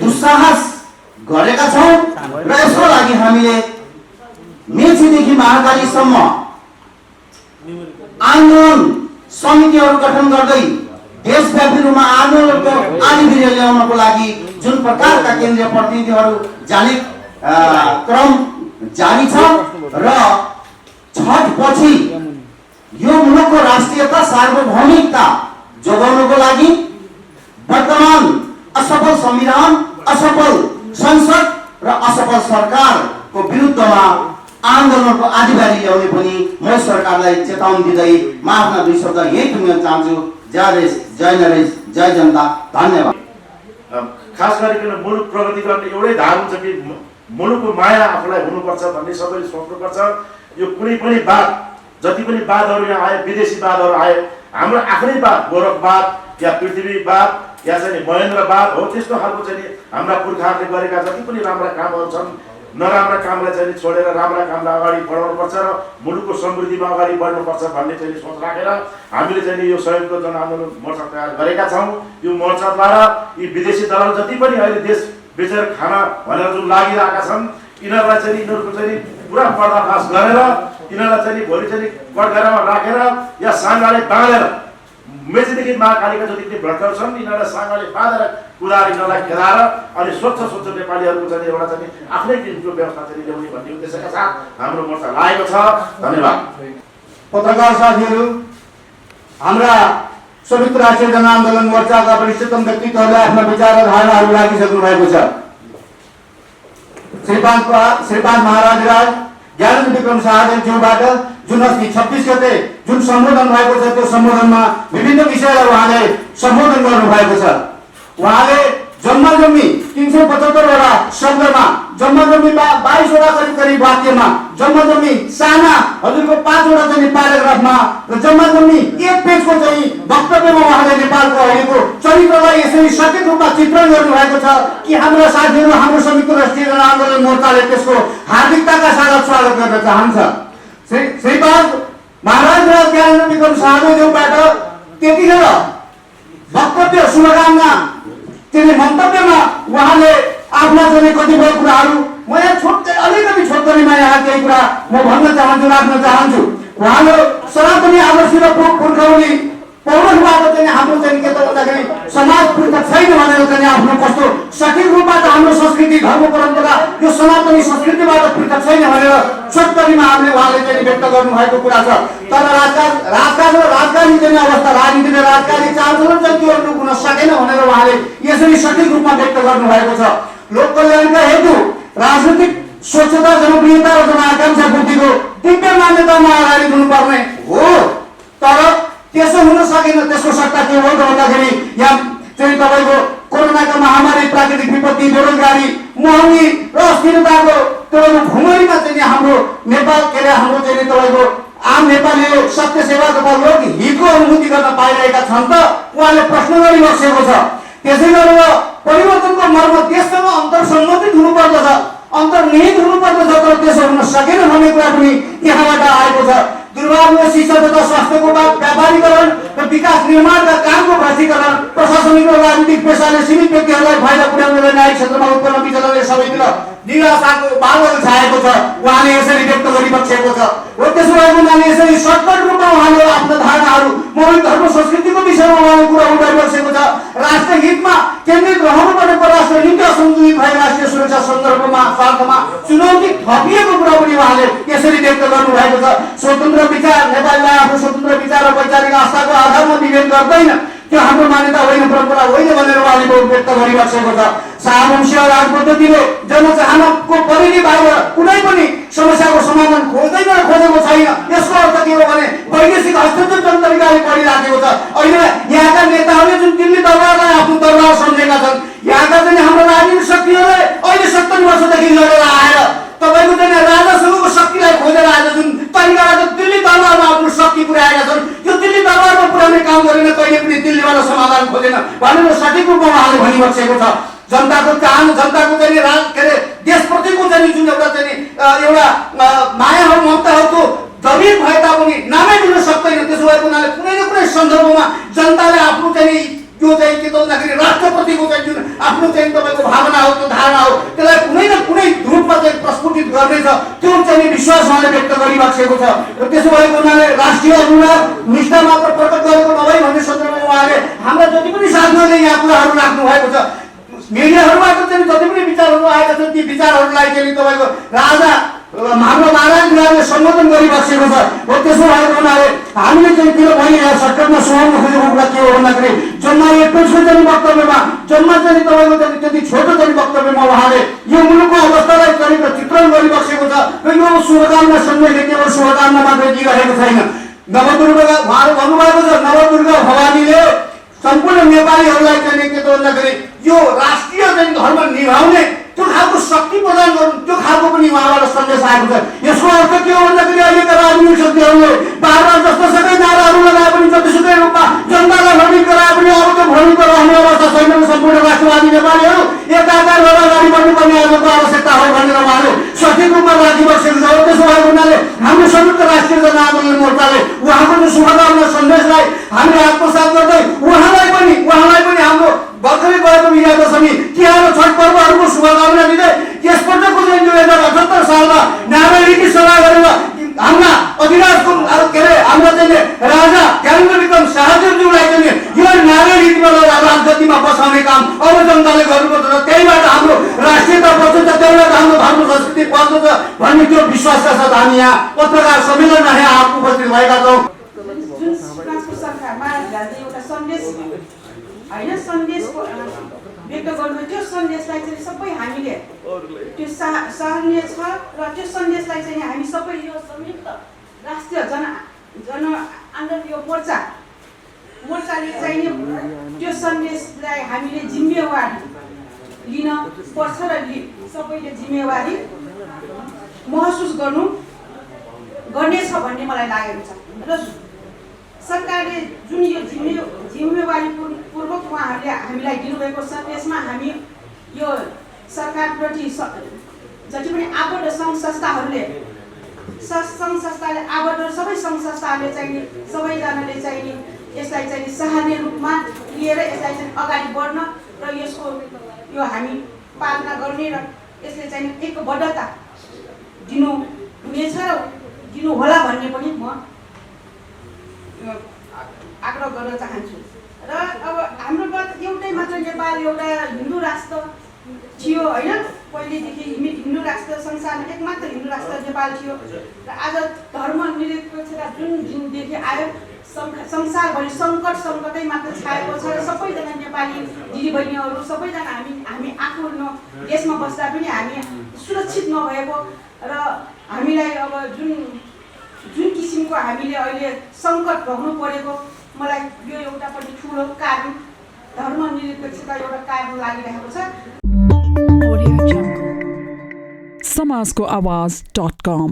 [SPEAKER 7] दुस्साहस गरेका छौं र यसको लागि हामीले मेचीदेखि महाकालीसम्म आन्दोलन समितिहरू गठन गर्दै देशव्यापी रूपमा आन्दोलनको आनिवीर्य ल्याउनको लागि जुन प्रकारका केन्द्रीय प्रतिनिधिहरू जाने क्रम जारी छ र छठपछि यो मुलुकको राष्ट्रियता सार्वभौमिकता जोगाउनको लागि वर्तमान असफल संविधान, असफल संसद र असफल सरकारको विरुद्धमा आन्दोलनको आदिबारी ल्याउने पनि म सरकारलाई चेतावनी दिँदै म आफ्ना दुई शब्द यही टुङ्ग्याउन चाहन्छु। जय देश, जय नरेश, जय जनता, धन्यवाद।
[SPEAKER 3] खास गरिकन मुलुक प्रगति गर्ने एउटै धार हुन्छ कि मुलुकको माया आफूलाई हुनुपर्छ भन्ने सबैले सोच्नुपर्छ। यो कुनै पनि वाद, जति पनि वादहरू यहाँ आए, विदेशी वादहरू आए, हाम्रो आफ्नै वाद, गोरखवाद या पृथ्वीवाद या चाहिँ महेन्द्रवाद हो, त्यस्तो खालको चाहिँ हाम्रा पुर्खाहरूले गरेका जति पनि राम्रा कामहरू छन्, नराम्रा कामलाई चाहिँ छोडेर राम्रा कामलाई अगाडि बढाउनुपर्छ र मुलुकको समृद्धिमा अगाडि बढ्नुपर्छ भन्ने चाहिँ सोच राखेर हामीले चाहिँ यो संयुक्त जनआन्दोलन मोर्चा तयार गरेका छौँ। यो मोर्चाद्वारा यी विदेशी दलाल जति पनि अहिले देश बेचेर खाना भनेर जुन लागिरहेका छन्, यिनीहरूलाई चाहिँ यिनीहरूको चाहिँ पुरा पर्दाफास गरेर यिनीहरूलाई चाहिँ भोलि चाहिँ कटघरामा राखेर या साङ्गाले बाँधेर, मेचीदेखि महाकालीका जति पनि भ्रष्टहरू छन् यिनीहरूलाई साङ्गाले बाँधेर कुदाएर यिनीहरूलाई खेदाएर अनि स्वच्छ नेपालीहरूको चाहिँ एउटा चाहिँ आफ्नै किसिमको व्यवस्था चाहिँ ल्याउने भन्ने उद्देश्यका साथ हाम्रो मोर्चा लागेको छ। धन्यवाद।
[SPEAKER 1] पत्रकार साथीहरू, हाम्रा संयुक्त राष्ट्रिय जनआन्दोलन मोर्चाका वरिष्ठतम व्यक्तित्वहरूले आफ्ना विचार र धारणाहरू राखिसक्नु भएको छ। श्रीपाद महाराज ज्ञानेन्द्र विक्रम सादेवज्यूबाट जुन अस्ति 26 गते जुन सम्बोधन भएको छ, त्यो सम्बोधनमा विभिन्न विषयलाई उहाँले सम्बोधन गर्नुभएको छ। उहाँले जम्मी 375 वटा शब्दमा, जम्मी 22 वटा करिब वाक्यमा, जम्मी साना हजुरको 5 वटा चाहिँ प्याराग्राफमा र जम्मी 1 पेजको चाहिँ वक्तव्यमा उहाँले नेपालको अहिलेको चरित्रलाई यसरी सठिक रूपमा चित्रण गर्नुभएको छ कि हाम्रा साथीहरू, हाम्रो संयुक्त राष्ट्रिय जनआन्दोलन मोर्चाले त्यसको हार्दिकताका साथ स्वागत गर्न चाहन्छ। श्रीपाद महाराज र ज्ञानेन्द्र विक्रम सादेवज्यूबाट त्यतिखेर वक्तव्य शुभकामना तिनी मन्तव्यमा उहाँले आफ्ना चाहिँ कतिपय कुराहरू
[SPEAKER 5] म यहाँ अलिकति छोटकरीमा यहाँ केही कुरा म भन्न चाहन्छु, राख्न चाहन्छु। उहाँले सनातनी आदर्श र पुर्खौली पौरखबाट चाहिँ हाम्रो चाहिँ के त भन्दाखेरि समाज पृथक छैन भनेर चाहिँ आफ्नो कस्तो सठिक रूपमा त हाम्रो संस्कृति धर्म परम्परा यो सनातनी संस्कृतिबाट पृथक छैन भनेर छोटकरीमा उहाँले चाहिँ व्यक्त गर्नुभएको कुरा छ। तर राजकाज र राजकाजी चाहिँ अवस्था राजनीति र राजकाजी चालचलन चाहिँ त्यो अनुरूप हुन सकेन भनेर उहाँले यसरी सठिक रूपमा व्यक्त गर्नुभएको छ। लोक कल्याणका हेतु राजनीतिक स्वच्छता जनप्रियता र जनआकांक्षा पूर्तिको दिव्य मान्यतामा अगाडि हुनुपर्ने हो। तर त्यसो हुन सकेन। त्यसको सट्टा के हो त भन्दाखेरि यहाँ चाहिँ तपाईँको कोरोनाको महामारी, प्राकृतिक विपत्ति, बेरोजगारी, महँगी र अस्थिरताको तपाईँको भुमरीमा चाहिँ हाम्रो नेपाल के अरे हाम्रो चाहिँ तपाईँको आम नेपालीले सत्य सेवा तथा लोक हितको अनुभूति गर्न पाइरहेका छन् त उहाँले प्रश्न गरिबसेको छ। त्यसै गरेर परिवर्तनको मर्म देशसँग अन्तर्सम्बन्धित हुनुपर्दछ, अन्तर्निहित हुनुपर्दछ, तर त्यसो हुन सकेन भन्ने कुरा पनि यहाँबाट आएको छ। दुर्भाग्य शिक्षा तथा स्वास्थ्यको व्यापारीकरण र विकास निर्माणका कामको भ्रष्टीकरण, प्रशासनिक र राजनीतिक पेसाले सीमित व्यक्तिहरूलाई फाइदा पुर्याउने न्यायिक क्षेत्रमा उत्पन्न विचलनले सबैतिर निराशाको बादल छाएको छ। उहाँले यसरी व्यक्त गरिबसेको छ। हो त्यसो भएको हुनाले यसरी सर्टकट रूपमा उहाँले आफ्नो धारणाहरू मौलिक धर्म संस्कृतिको विषयमा उहाँले कुरा उठाइबसेको छ। राष्ट्र हितमा केन्द्रित रहनुपर्ने परराष्ट्र नीति असन्तुलित भई राष्ट्रिय सुरक्षा सन्दर्भमा स्वार्थमा चुनौती थपिएको कुरा पनि उहाँले यसरी व्यक्त गर्नुभएको छ। स्वतन्त्र विचार नेपाललाई आफ्नो स्वतन्त्र विचार र वैचारिक आस्थाको आधारमा विभेद गर्दैन, त्यो हाम्रो मान्यता होइन, परम्परा होइन भनेर उहाँले व्यक्त गरिबसेको छ। शाहवंशीय राज पद्धतिले जनचाहनाको परिधि बाहिर कुनै पनि समस्याको समाधान खोज्दैन र खोजेको छैन। यसको अर्थ के हो भने वैदेशिक हस्तक्षेप जुन तरिकाले गरिराखेको छ। अहिले यहाँका नेताहरूले जुन दिल्ली दरबारलाई आफ्नो दरबार सम्झेका छन्, यहाँका चाहिँ हाम्रो राजनीतिक शक्तिहरूले अहिले 70 वर्षदेखि लडेर आएर तपाईँको चाहिँ राजासँगको शक्तिलाई खोजेर आएर जुन तरिकाबाट दिल्ली दरबारमा आफ्नो शक्ति पुर्याएका छन्, त्यो दिल्ली दरबारमा पुर्याउने काम गरेन, कहिले पनि दिल्लीबाट समाधान खोजेन भनेर सठिक रूपमा उहाँले भनिबसेको छ। जनताको चाहना, जनताको चाहिँ के अरे देशप्रतिको चाहिँ जुन एउटा चाहिँ एउटा माया हो, ममता हो, त्यो जमिन भए तापनि नामै दिन सक्दैन। त्यसो भएको हुनाले कुनै न कुनै सन्दर्भमा जनताले आफ्नो चाहिँ त्यो चाहिँ के त भन्दाखेरि राष्ट्रप्रतिको चाहिँ जुन आफ्नो चाहिँ तपाईँको भावना हो, त्यो धारणा हो, त्यसलाई कुनै न कुनै रूपमा चाहिँ प्रस्फुटित गर्नेछ, त्यो चाहिँ विश्वास उहाँले व्यक्त गरिबसेको छ। र त्यसो भएको हुनाले राष्ट्रिय अनुराग निष्ठा मात्र प्रकट गरेको नभई भन्ने सन्दर्भमा उहाँले हाम्रा जति पनि साथीहरूले यहाँ कुराहरू राख्नु भएको छ। मिडियाहरूबाट चाहिँ जति पनि विचारहरू आएका छन्, ती विचारहरूलाई चाहिँ तपाईँको राजा हाम्रो महाराजले सम्बोधन गरिबसेको छ। हो त्यसो भएको हुनाले हामीले चाहिँ किन मैले यहाँ सर्टकटमा सुनाउन खोजेको कुरा के हो भन्दाखेरि जम्मा एक पेजको चाहिँ वक्तव्यमा जम्मा चाहिँ तपाईँको चाहिँ त्यति छोटो चाहिँ वक्तव्यमा उहाँले यो मुलुकको अवस्थालाई चाहिँ चित्रण गरिबसेको छ। र यो शुभकामना सन्देशले केवल शुभकामना मात्रै दिइरहेको छैन। नवदुर्गा उहाँहरू भन्नुभएको छ, नवदुर्गा भवानीले सम्पूर्ण नेपालीहरूलाई चाहिँ के त भन्दाखेरि यो राष्ट्रिय चाहिँ धर्म निभाउने त्यो खालको शक्ति प्रदान गर्नु, त्यो खालको पनि उहाँबाट सन्देश आएको छ। यसको अर्थ के हो भन्दाखेरि अहिलेका राजनीतिक शक्तिहरूले बार जस्तोसुकै नाराहरू लगाए पनि, जतिसुकै रूपमा जनतालाई भ्रमित गराए पनि अब त्यो भ्रमित रहने अवस्था छैन। सम्पूर्ण राष्ट्रवादी नेपालीहरू एकाकार भएर अगाडि बढ्नुपर्ने आजको आवश्यकता हो भनेर उहाँले सठिक रूपमा राखिबसेको छ। त्यसो भएको हुनाले हाम्रो संयुक्त राष्ट्रिय जनआन्दोलन मोर्चाले उहाँको जो शुभकामना सन्देशलाई हामीले आत्मसात गर्दै उहाँलाई पनि हाम्रो भर्खरै गएको विजया दशमी, तिहार र छठ पर्वहरूको शुभकामना दिँदै यसपल्टको चाहिँ 2078 सालमा नारायण रीति सभा गरेर हाम्रा अधिराजको के अरे हाम्रो चाहिँ राजा ज्ञानेन्द्र विक्रम शाहदेवज्यूलाई चाहिँ यो नारायण रीतिबाट राजगद्दीमा बसाउने काम अब जनताले गर्नुपर्छ र त्यहीबाट हाम्रो राष्ट्रियता बढ्छ, त्यहीबाट हाम्रो धर्म संस्कृति बढ्छ भन्ने त्यो विश्वासका साथ हामी यहाँ पत्रकार सम्मेलनमा यहाँ उपस्थित भएका छौँ।
[SPEAKER 8] जुन फ्रान्सको सरकारमा एउटा सन्देश होइन, सन्देश व्यक्त गर्नु, त्यो सन्देशलाई चाहिँ सबै हामीले त्यो सहनीय छ र त्यो सन्देशलाई चाहिँ हामी सबै यो संयुक्त राष्ट्रिय जन आन्दोलन यो मोर्चाले चाहिँ त्यो सन्देशलाई हामीले जिम्मेवारी लिन पर्छ र सबैले जिम्मेवारी महसुस गर्नेछ भन्ने मलाई लागेको छ। र सरकारले जुन यो जिम्मेवारी पूर्वक उहाँहरूले हामीलाई दिनुभएको छ, त्यसमा हामी यो सरकारप्रति जति पनि आबद्ध सङ्घ संस्थाले आबद्ध सबै सङ्घ संस्थाहरूले चाहिँ सबैजनाले चाहिँ यसलाई चाहिँ सहायनीय रूपमा लिएर यसलाई चाहिँ अगाडि बढ्न र यसको यो हामी पालना गर्ने र यसले चाहिँ एक बद्धता दिनु हुनेछ र दिनु होला भन्ने पनि म आग्रह गर्न चाहन्छु। र अब हाम्रो एउटै मात्र नेपाल एउटा हिन्दू राष्ट्र थियो होइन, पहिलेदेखि हिन्दू राष्ट्र संसारमा एकमात्र हिन्दू राष्ट्र नेपाल थियो र आज धर्मनिरपेक्षता जुन दिनदेखि आयो संसारभरि सङ्कटै मात्र छाएको छ र सबैजना नेपाली दिदीबहिनीहरू सबैजना हामी आफ्नो देशमा बस्दा पनि हामी सुरक्षित नभएको र हामीलाई अब जुन किसिमको हामीले अहिले सङ्कट भोग्नु परेको, मलाई यो एउटा पनि ठुलो कारण धर्मनिरपेक्षता एउटा कारण लागिरहेको छ।
[SPEAKER 9] समाजको आवाज.com